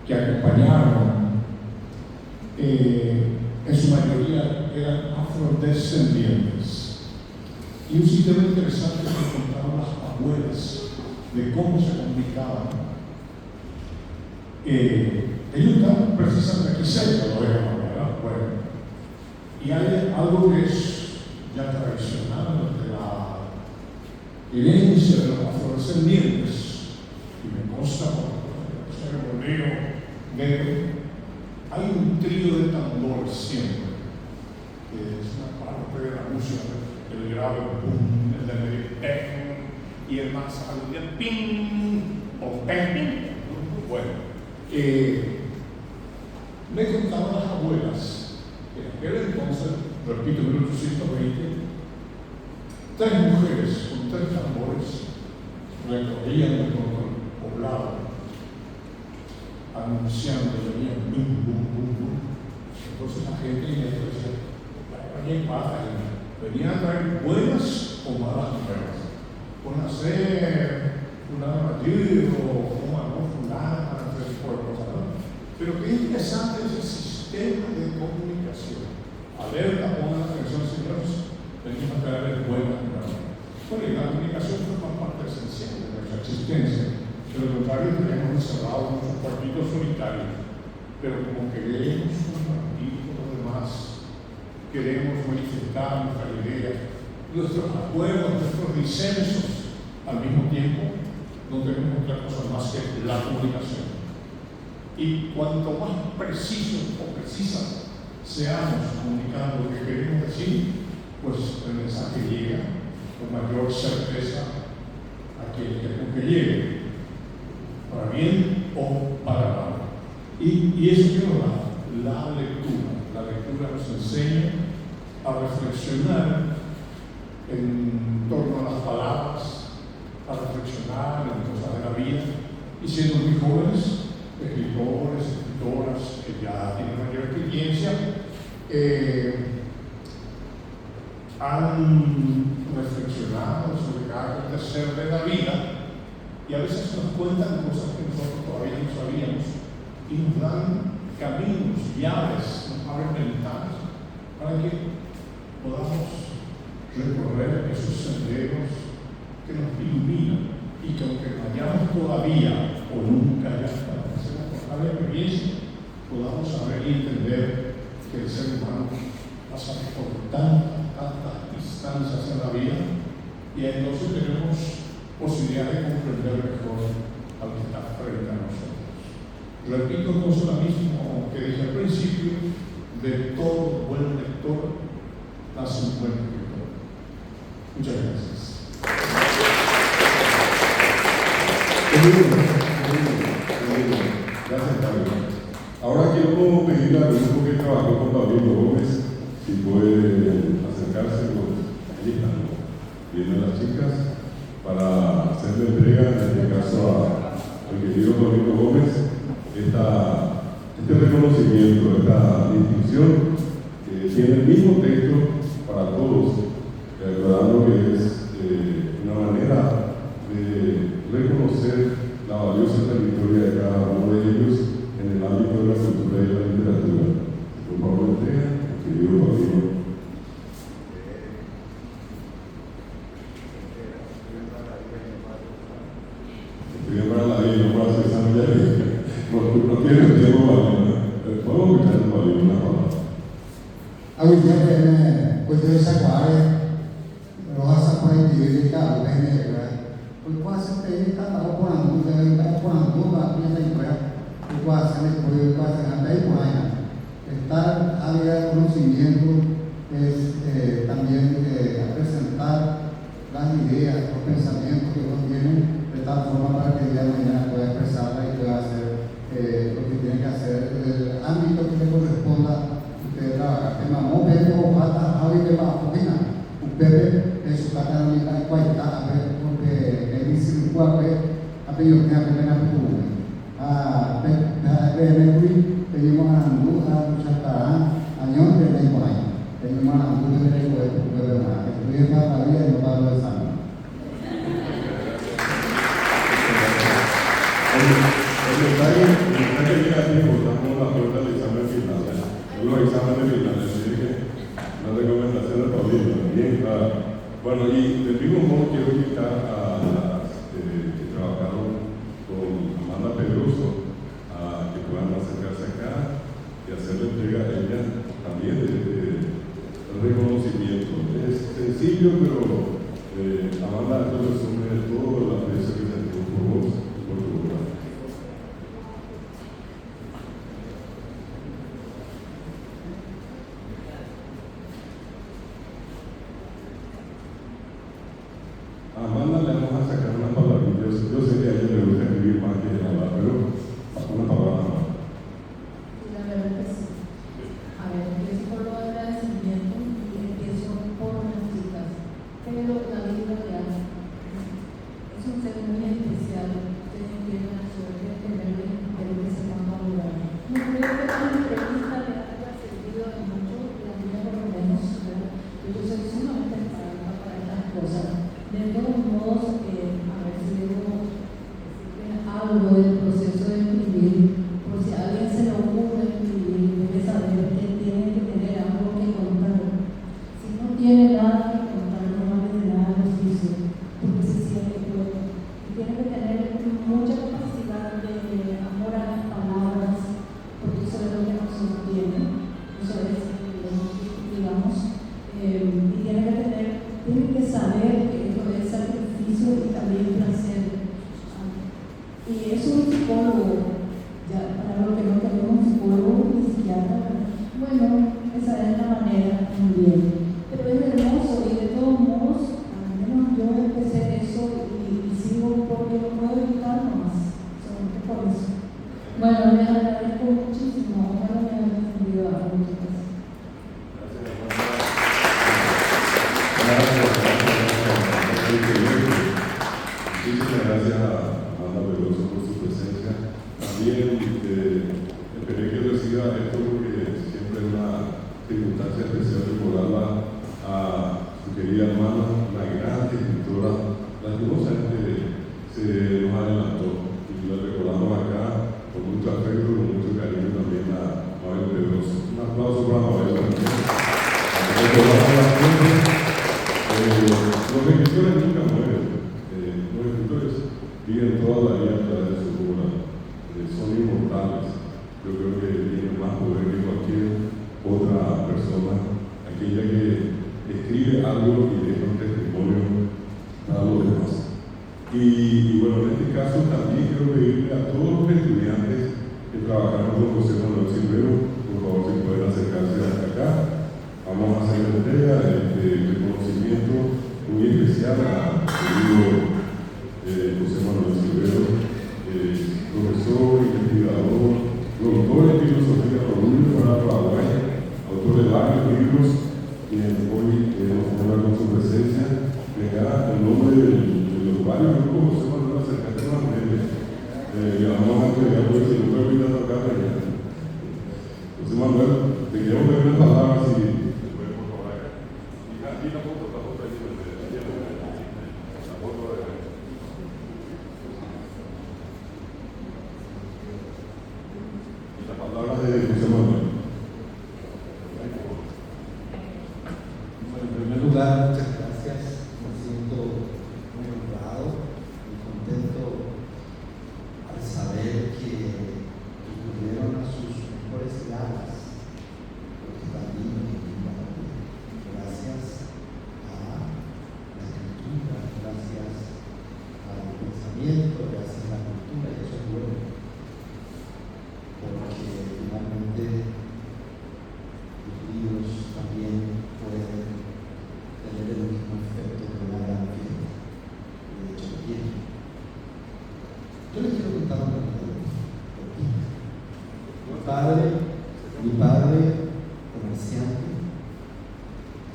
que acompañaron en su mayoría eran afrodescendientes. Y un sistema interesante que contaban las abuelas de cómo se comunicaban. Ellos están precisamente aquí cerca, lo vemos, ¿verdad? Bueno, y hay algo que es ya tradicional de la herencia de los afrodescendientes, y me consta por ser bolero, hay un trío de tambores siempre, que es una parte de la música, el grave pum, el de medio ping, y el más algo de ping, o ping. Bueno, me contaban las abuelas, que en aquel entonces, repito, 1820, 3 mujeres con 3 tambores recorrían el poblado anunciando, venían bum, bum, bum, bum. Entonces la gente decía, oye, pasa, venían a traer buenas o malas nuevas. Con hacer una mayor o una no fulana, para hacer ese tipo de cosas, ¿no? Pero qué interesante es el sistema de comunicación. Alerta, pongan la atención, señores, tenemos que traer buenas nuevas. Bueno, y la comunicación forma parte esencial de nuestra existencia. De lo contrario, tenemos encerrados nuestros cuartitos solitarios. Pero como queremos compartir con los demás, queremos manifestar nuestras ideas, nuestros acuerdos, nuestros disensos, al mismo tiempo, no tenemos otra cosa más que la comunicación. Y cuanto más precisos o precisas seamos comunicando lo que queremos decir, pues el mensaje llega con mayor certeza a que llegue, para bien o para mal. Y eso que nos da la lectura. La lectura nos enseña a reflexionar en torno a las palabras, a reflexionar en cosas de la vida. Y siendo muy jóvenes, escritores, escritoras que ya tienen mayor experiencia, han reflexionado sobre cada acontecer de la vida y a veces nos cuentan cosas que nosotros todavía no sabíamos y nos dan caminos, llaves, nos abren ventanas para que podamos recorrer esos senderos que nos iluminan y que aunque vayamos todavía o nunca ya pasemos por cada experiencia, podamos saber y entender que el ser humano pasa por tantas distancias en la vida y entonces tenemos posibilidad de comprender mejor al que está frente a nosotros. Repito entonces lo mismo que dije al principio: de todo buen lector nace un buen escritor. Muchas gracias. Gracias, Pablo. Ahora quiero pedirle al grupo que trabajó con Pablito Gómez si puede acercarse con ella, vienen las chicas, para hacerle entrega, en este caso al querido Pablito Gómez, este reconocimiento, esta distinción que tiene el mismo texto para todos, recordando que es una manera de reconocer la valiosa trayectoria de cada uno de ellos en el ámbito de la cultura y la literatura. Por favor, entrega, querido Pablito. Estoy para la vida, no para hacer esa no tiene tiempo para mí. Podemos escuchar un Pablito una palabra. Pues debe sacar los asacuas de cada vez pues quase tem cada por ano va a lembrar o quase después quase até igual estar área de conocimiento es también presentar las ideas, los pensamientos que uno tiene de tal forma para que el día de mañana pueda expresarla y pueda hacer lo que tiene que hacer en el ámbito que le corresponda. Usted trabaja tema no veo o falta a ver de la oficina usted es su catalán y cuenta porque el circuito apellido que apenas tuvo tenemos a Andú, a Chacarán, a Ñón de Neymar, tenemos a Andú de Neymar, estudié para la vida y no para los exámenes. El detalle negativo, estamos la puerta del examen final. Los exámenes finales, así que una recomendación de Pablito también. Bueno, y del mismo modo quiero invitar a las que trabajaron con Amanda Pedroso a que puedan acercarse acá y hacerle entrega a ella también de reconocimiento. Es sencillo, pero Amanda, esto resume todo el aprecio que sentimos por vos y por tu obra. A Amanda le vamos a sacar unas palabritas. Yo sé que a ella le gusta escribir más que hablar, pero Bueno, esa es la manera también. Pero es hermoso y de todos modos, al menos yo empecé eso y sigo porque no puedo evitar más. Solamente por eso. Bueno, les agradezco muchísimo. Ojalá me hayan respondido a muchas cosas. Muchísimas gracias a Amanda Veloso por su presencia. También esperé que reciba esto porque siempre es una circunstancia especial recordarla a su querida hermana, la gran escritora. Lastimosamente se nos adelantó y la recordamos acá con mucho afecto, con mucho cariño también a Mabel Veloso. Un aplauso para Mabel también. Los escritores nunca mueren. Los escritores viven toda la vida a través de su obra. Son inmortales. Yo creo que tienen más poder que cualquier otra persona, aquella que escribe algo y deja un testimonio para los demás. Y bueno, en este caso también quiero pedirle a todos los estudiantes que trabajaron con José Manuel Silvero, por favor, si pueden acercarse hasta acá. Vamos a hacer la entrega de reconocimiento muy especial a querido José Manuel Silvero, profesor, investigador, doctor en filosofía por la Universidad de Paraguay, autor de varios libros, quien hoy nos honra con su presencia. Venga, en nombre de los varios grupos, José Manuel, acercate más le vamos a entregar hoy, si no puedo evitar tocar allá. José Manuel, te queremos ver unas palabras y mi padre, comerciante,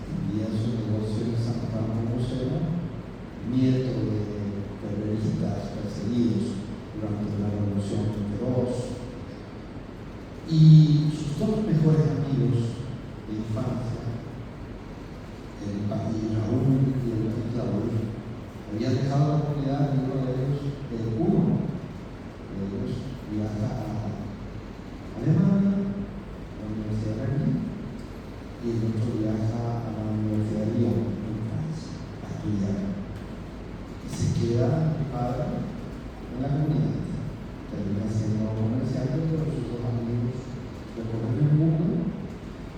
tenía su negocio en San Juan Museo, nieto de terroristas perseguidos durante la Revolución Feroz, y sus dos mejores amigos de infancia, el Raúl y el Raúl, habían dejado la comunidad y uno de ellos viaja a Alemania, a la Universidad de Berlín, y el otro viaja a la Universidad de Lyon, en Francia, a estudiar. Y se queda mi padre en la comunidad. Termina siendo comerciante, pero sus dos amigos recorren el mundo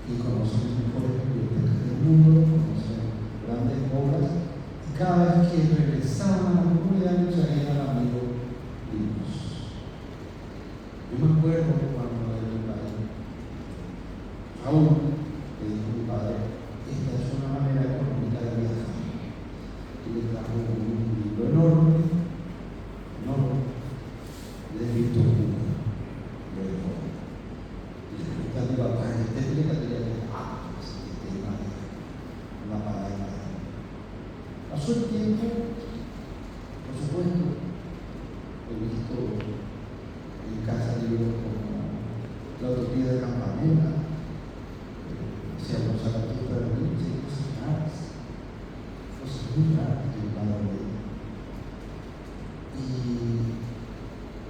y conocen las mejores bibliotecas del mundo, conocen grandes obras, y cada vez que regresaban a la comunidad nos traían al amigo libros. Yo me acuerdo que cuando Raúl le dijo a mi padre, esta es una manera económica de viajar. Y le trajo un libro enorme, de Víctor Hugo, lo dejó. Y le pregunté a mi papá, ¿este explica? Y le dije, este es una parada. Pasó el tiempo, por supuesto, he visto en casa libros como La Utopía de Campanella, si hablamos a la Utopía de Campanella, cosas muy raras que mi padre leía. Y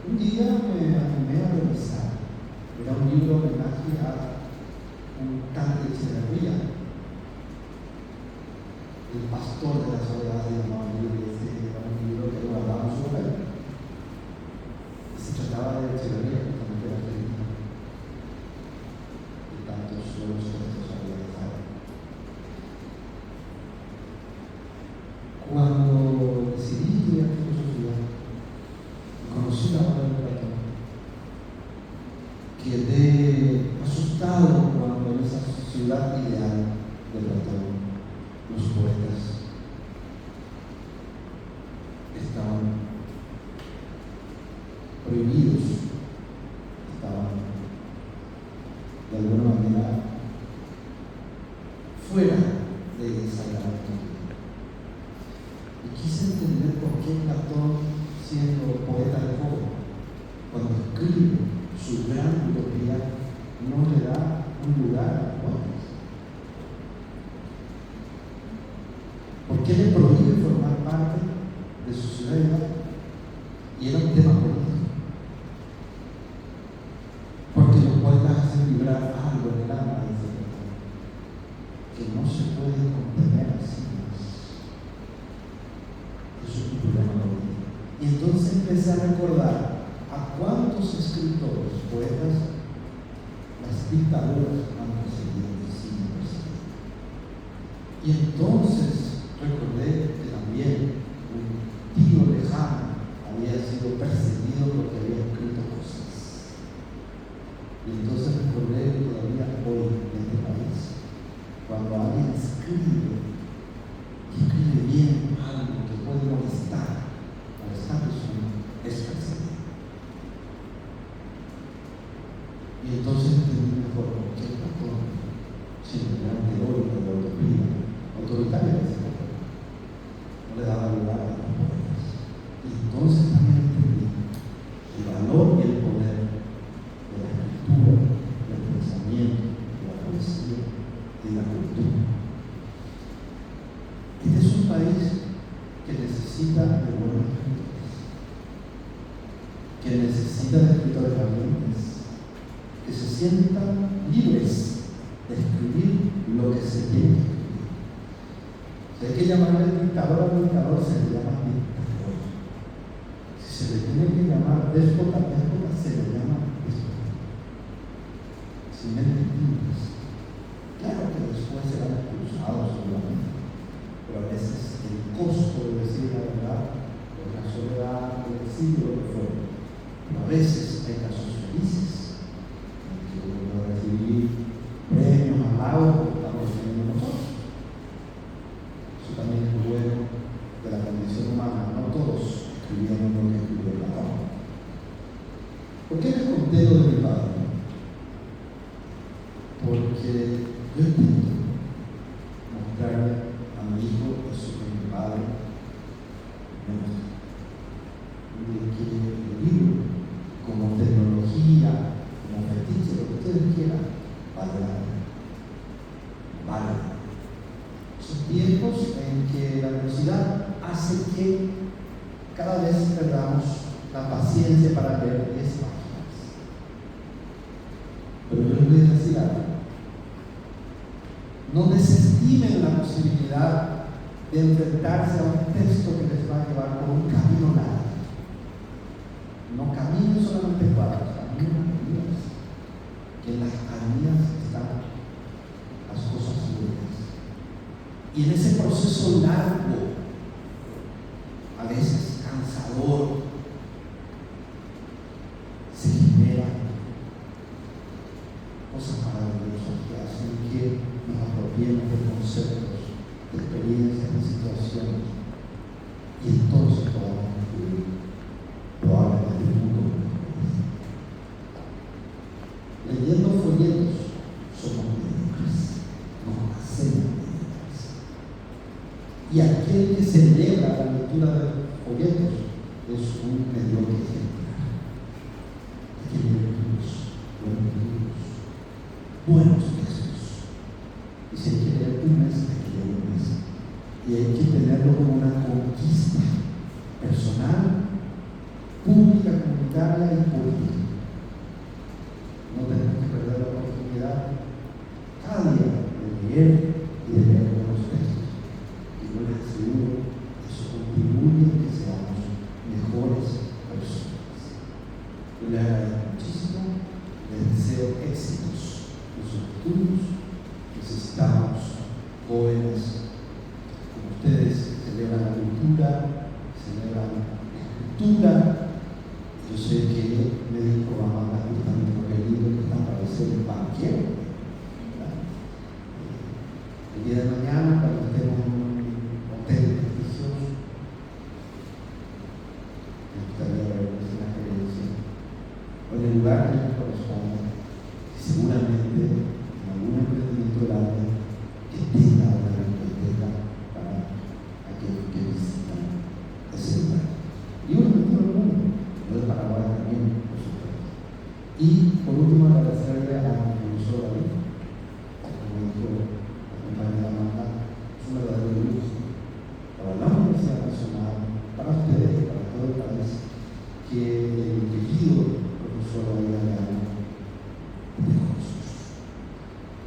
un día me animé a revisar. Era un libro homenaje a un tal de Echeverría, el pastor de la soledad de era un libro que guardaba en su hogar. Y se trataba de Echeverría, justamente de Argentina, y tantos suelos que estos había dejado. Cuando decidí estudiar filosofía, conocí la obra de Platón, quedé asustado cuando escribe su gran utopía, no le da un lugar a Juárez. ¿Por qué le prohíbe formar parte de su ciudad? Y era un tema político. Porque los poetas hacen vibrar algo en el alma de ese poeta que no se puede contener así más. Eso es un problema político. Y entonces empecé a recordar a cuántos escritores, poetas, las dictaduras han perseguido y siguen persiguiendo. Y entonces recordé que también un tío lejano había sido perseguido porque había escrito cosas. Y entonces recordé que todavía hoy en este país, cuando alguien escribe bien algo que puede molestar a esta persona, es perseguido. Y entonces entendí mejor por qué Platón, siendo un gran teórico de la utopía autoritaria de ese momento, no le daba lugar a los poetas. Y entonces también entendí el valor y el poder de la escritura, del pensamiento, de la poesía y de la cultura. Este es un país que necesita de buenos escritores, que necesita de escritores valientes, que se sientan libres de escribir lo que se tiene que escribir. Si hay que llamarle dictador al dictador, se le llama dictador. Si se le tiene que llamar déspota, se le llama déspota. Sin mentes libres. Claro que después serán expulsados, seguramente, pero a veces el costo de decir la verdad, por la soledad, el exilio, lo que fuera. Pero a veces hay casos felices en que uno puede recibir premios, halagos, como estamos recibiendo nosotros. Eso también es lo bueno de la condición humana, no todos escribieron lo que escribió Platón. ¿Por qué les conté lo de mi padre? Porque yo intento mostrarle a mi hijo eso que mi padre me mostró. De que el libro, como tecnología, como fetiche, lo que ustedes quieran, vale la pena. Vale. Son tiempos en que la velocidad hace que cada vez perdamos la paciencia para leer 10 páginas. Pero yo les voy a decir algo. No desestimen la posibilidad de enfrentarse a un texto que les va a llevar por un camino largo. No caminen solamente cuadros, caminen avenidas. Que en las avenidas están las cosas buenas. Y en ese proceso largo, a veces cansador, se generan cosas maravillosas que hacen que nos apropiemos de conceptos, de experiencias, de situaciones, y entonces podamos escribir probablemente el mundo mejor. Leyendo folletos somos mediocres, nos hacemos mediocres. Y aquel que celebra la lectura de folletos es un mediocre ejemplar. Hay que leer buenos textos. Y si hay que leer un mes, hay que leer un mes. Y hay que tenerlo como una conquista personal, pública, comunitaria y política. No tenemos que perder la oportunidad cada día de leer y de leer buenos textos. Y yo les aseguro que eso contribuye a que seamos mejores personas. Yo les agradezco muchísimo, les deseo éxitos en sus estudios. Necesitamos jóvenes como ustedes que celebran la cultura, celebran la escritura. Yo sé que médicos van a hablar justamente porque el libro que están para ser el banquero. El día de mañana, cuando estemos en un hotel prestigioso, me gustaría ver una experiencia o en el lugar que les corresponde, seguramente en algún emprendimiento del arte que tenga una biblioteca para aquellos que visitan ese lugar. Y uno de todo el mundo, no de Paraguay también, por supuesto. Y por último, agradecerle a la profesora David, como dijo la compañera Amanda, es un verdadero gusto para la Universidad Nacional, para ustedes y para todo el país, que el querido profesor David Arellano esté con nosotros,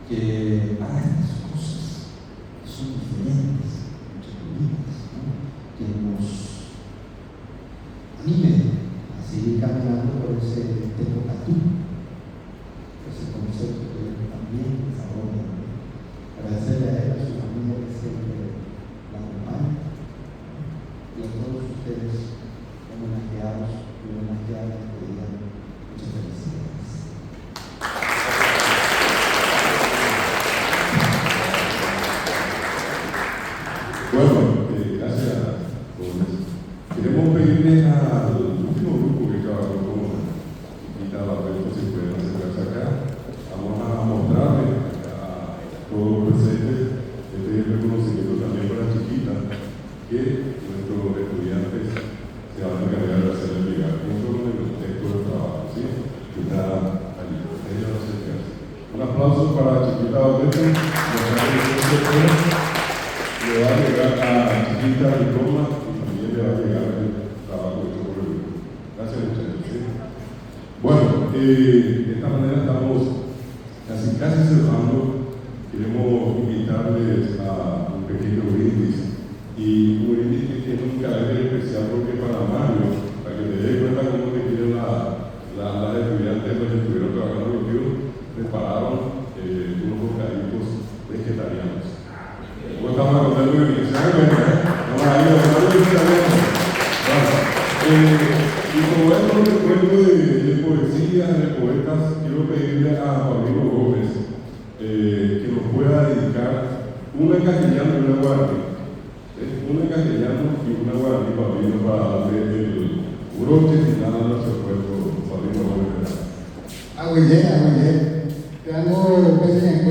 que haga estas cosas que son diferentes, muchas bonitas, ¿no? Que nos anime a seguir caminando por ese tecnocatú, ese concepto que también desarrolla. Agradecerle a él, a su familia que siempre la acompaña, y a todos ustedes homenajeados y homenajeadas que digan muchas felicidades. Bueno, gracias, jóvenes. Queremos pedirles al último grupo que trabajó con Chiquita Barreto si pueden acercarse acá. Vamos a mostrarles a todos los presentes este reconocimiento también para Chiquita, que nuestros estudiantes se van a encargar de hacerles llegar junto con el texto de trabajo, ¿sí? Que está allí. Ella no se queda. Un aplauso para Chiquita Barreto. Le va a llegar a Chiquita el diploma y también le va a llegar el trabajo hecho por el grupo. Gracias, muchachos. ¿Sí? Bueno, de esta manera estamos casi cerrando. Queremos invitarles a un pequeño brindis. Y un brindis que tiene un carácter especial porque para Mario, para que te des cuenta cómo te quieren las estudiantes que estuvieron trabajando contigo, prepararon unos bocaditos vegetarianos. ¿Cómo estamos contando de mi examen? Vamos a ir a hablar de vegetarianos. Y como es un recuerdo de poesía, de poetas, quiero pedirle a Paulino Gómez que nos pueda dedicar una en castellano y una guaraní. Una en castellano y una guaraní, Paulino, para darle el broche final a nuestro cuerpo, Paulino Gómez. Agüille. Tengo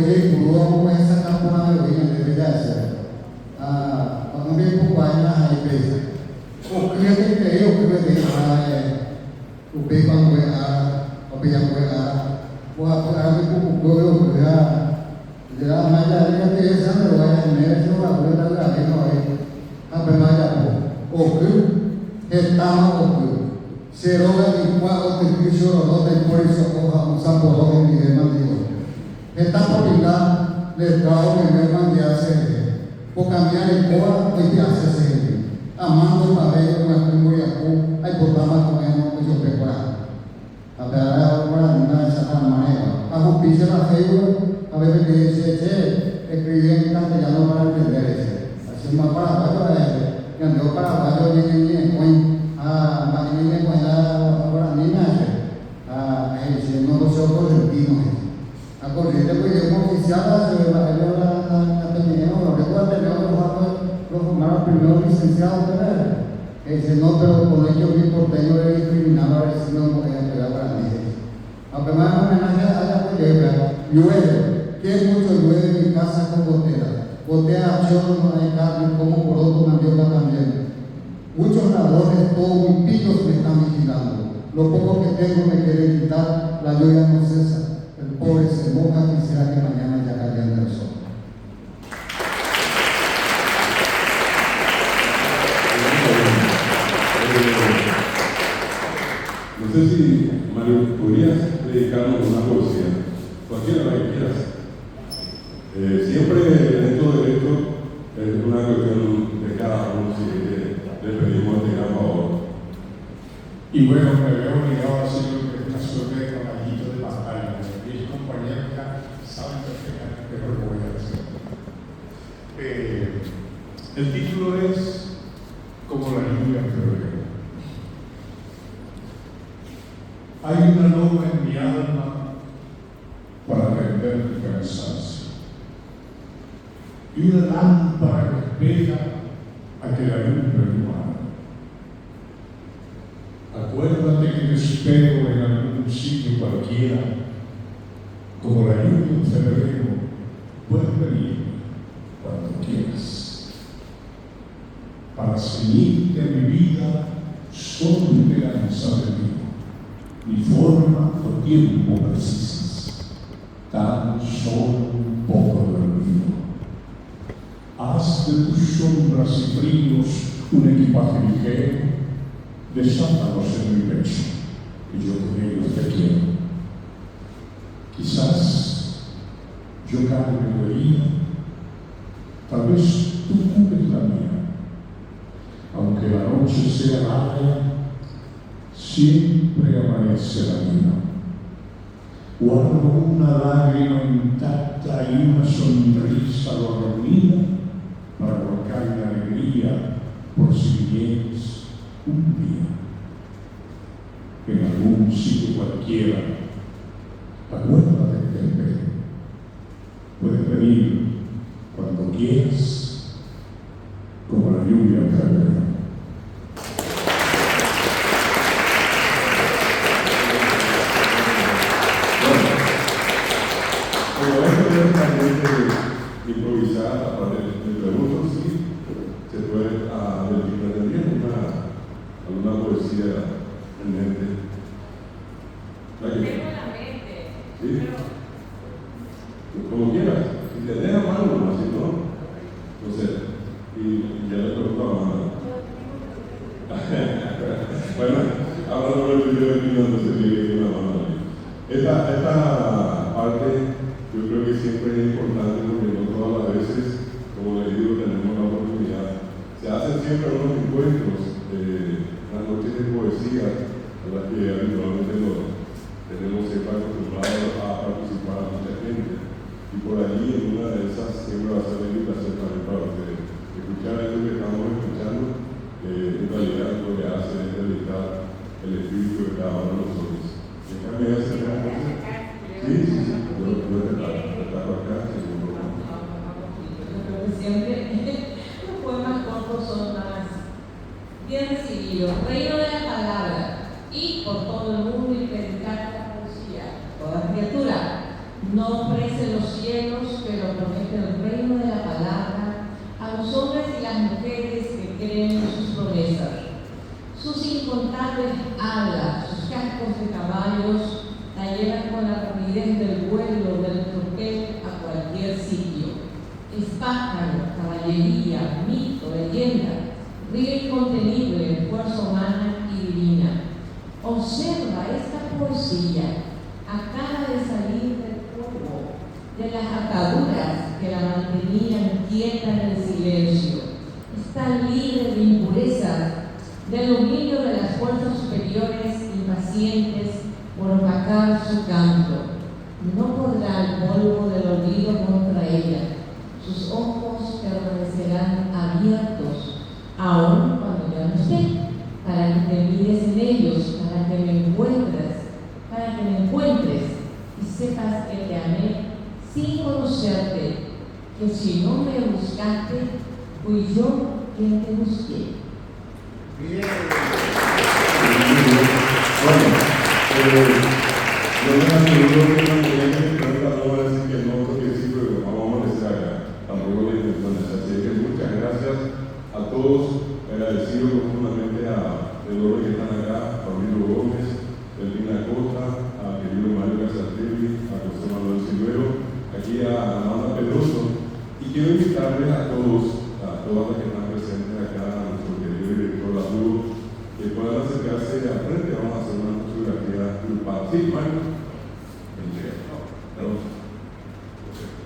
que como esa campana de origen de Villacia. Cuando me pongo a la iglesia. O creo que upe cuando o pillan o a mi pueblo de la malla de esa no vaya a tener eso a ver la que no hay a ver o que estamos o que se roga y cuadro de piso no te por eso coja un sapo en mi hermano. Esta propiedad del trabajo que mi hermano ya hace por cambiar el coa y hace amando el pabellón con el primo y hay por más con él mucho preparado. A ver, ahora una de esas maneras. A justicia la figura, a veces que dice, escribí en castellano para entender eso. Así más para abajo, que andó para abajo, ni a la niña ahora ni nada. No lo sé por el tino. A corriente, pues yo como oficial, se me va a ver la terminé, no recuerdo, los fumaron primero licenciados, ¿verdad? No, pero con ello mi porteño era discriminado, a ver si no podía pegar para mí. Aunque me hagan homenaje a la culebra, llueve, que es mucho llueve en mi casa con gotera. Gotea acción, no hay carne, como por otro mandioca también. Muchos ladrones, todos muy pillos me están vigilando. Lo poco que tengo me quieren quitar, la lluvia no cesa. El pobre se moja, quisiera que mañana ya cayera el sol. No sé si, Mario, podrías dedicarnos una poesía, cualquiera la que quieras. Siempre dentro de esto es una cuestión de cada uno, si le pedimos este gran favor. Y bueno, me veo obligado a hacer una suerte de caballito de batalla. Mis compañeros ya saben perfectamente qué es lo que voy a hacer. El título es Como la lluvia en febrero. Hay una loba en mi alma para vender el cansancio y una lámpara que espera a que la lumbre humana. Acuérdate que te espero en algún sitio cualquiera, como la lluvia en febrero, puedes venir cuando quieras. Para ceñirte a mi vida, solo esperanza de ti. Mi forma total tiempo persistes? Tan solo un poco de olvido. Haz de tus sombras y fríos un equipaje ligero, desátalos en mi pecho, y yo con ellos te quiero. Quizás yo cargue tu herida, tal vez tú cubres la mía. Aunque la noche sea larga, siempre amanece la vida. Guardo una lágrima intacta y una sonrisa dormida para volcar la alegría por si vienes un día. En algún sitio cualquiera, acuérdate que te espero. Puedes venir cuando quieras, como la lluvia en febrero. Improvisar a partir de preguntas, sí, se puede dedicar alguna poesía en mente. Tengo la mente, ¿sí? Como quieras, si te deja mano, así no. Entonces, y ya le pregunto a Amanda. Bueno, hablando con el video de Pino, entonces tiene una mano. Esta parte yo creo que siempre es importante porque no todas las veces, como les digo, tenemos la oportunidad. Se hacen siempre unos encuentros, las noches de poesía, a las que habitualmente tenemos siempre acostumbrados a participar a mucha gente. Y por allí, en una de esas, siempre va a ser la invitación también para ustedes. Escuchar esto que estamos escuchando, en realidad lo que hace es dedicar el espíritu de cada uno de nosotros. Déjame hacer una cosa. Sí. Siempre los poemas cortos son más bien recibidos. Reino de la palabra y por todo el mundo y predicar la poesía. Toda criatura no ofrece los cielos, pero promete el reino de la palabra a los hombres y las mujeres que creen en sus promesas. Sus incontables alas, sus cascos de caballos, la llevan con la rapidez del vuelo del tropel a cualquier sitio. Es pájaro, caballería, mito, leyenda, río incontenible, fuerza humana y divina. Observa esta poesía, acaba de salir del polvo, de las ataduras que la mantenían quieta en el silencio. Está libre de impurezas, del dominio de las fuerzas superiores impacientes por opacar su canto. No podrá el polvo del olvido contra ella. Sus ojos permanecerán abiertos, aun cuando yo no esté, para que te mires en ellos, para que me encuentres y sepas que te amé sin conocerte, que si no me buscaste, fui yo quien te busqué. Bien. Bueno, yo me aseguro que una mujer que no va a decir que no, porque sí, pero vamos a molestar acá. Tampoco le intenciones. Así que muchas gracias a todos. Agradecido profundamente a los que están acá, a Pablo Gómez, Elvina Costa, a querido Mario Casantelli, a José Manuel Silvero, aquí a Amanda Pedroso. Y quiero invitarles a todos, a todas las que están presentes acá, a nuestro querido director Arturo, que puedan acercarse al frente. Vamos a hacer una fotografía grupal. Sí, Mario.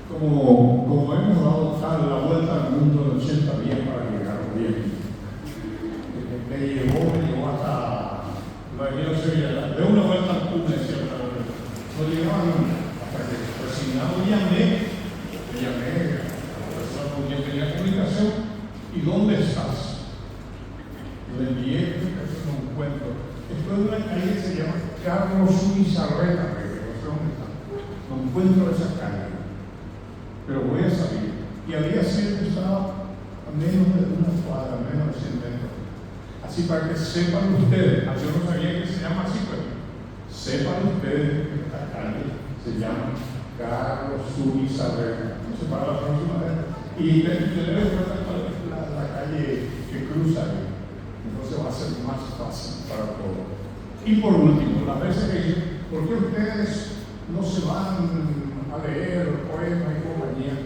Como hemos dado la vuelta al mundo en 80 días para llegar bien, me llevó hasta de una vuelta al mundo, no llegaba hasta que resignado llamé a la persona con quien tenía comunicación. ¿Y dónde estás? Le envié un cuento. Esto es una calle que se llama Carlos Suizarreta, que no sé dónde está. No encuentro esa calle, pero voy a salir. Y al día siguiente estaba a menos de una cuadra, menos de 100 metros. Así para que sepan ustedes, yo no sabía que se llama así, pero sepan ustedes que esta calle se llama Carlos Suizarreta. No sé, para la próxima vez. Y le doy cuenta cuál es la calle que cruza ahí. Entonces va a ser más fácil para todos. Y por último, las veces que ¿por qué ustedes no se van a leer poemas y compañía?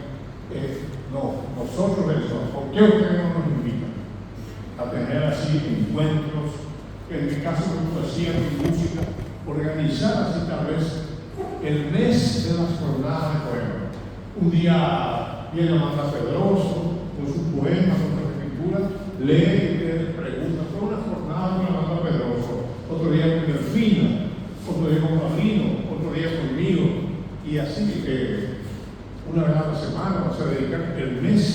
No, nosotros eso, ¿por qué ustedes no nos invitan a tener así encuentros, en mi caso con poesía y música, organizar así tal vez el mes de las jornadas de poemas? Un día viene Amanda Pedroso con sus poemas, con su escritura, lee y ustedes preguntan. Fue una jornada con Amanda Pedroso, otro día con Delfina, otro día con Paulino, otro día conmigo, y así una vez a la semana vamos a dedicar el mes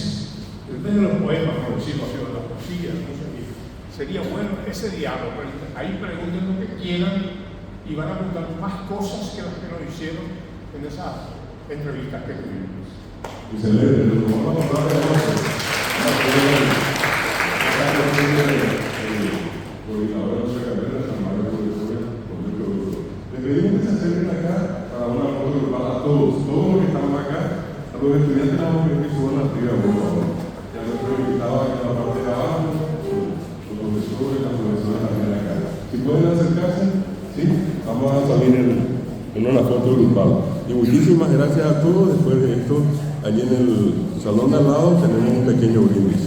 de los poemas, por decirlo así, de la poesía, no sé qué. Sería bueno ese diálogo, ahí pregunten lo que quieran y van a preguntar más cosas que las que nos hicieron en esas entrevistas que tuvimos. Excelente, nos vamos a hablar de cosas. Coordinadora de nuestra carrera, San Mario Profesora, por el producto. Les pedimos que se acerquen acá para una foto grupal a todos los que estamos acá, a los estudiantes vamos a pedir que suban las tiras, por favor. Ya nuestro invitado aquí en la parte de abajo, los profesores, las profesoras también acá. Si pueden acercarse, ¿sí? Vamos a salir en una foto grupal. Y muchísimas gracias a todos. Después de esto, allí en el salón de al lado tenemos un pequeño brindis.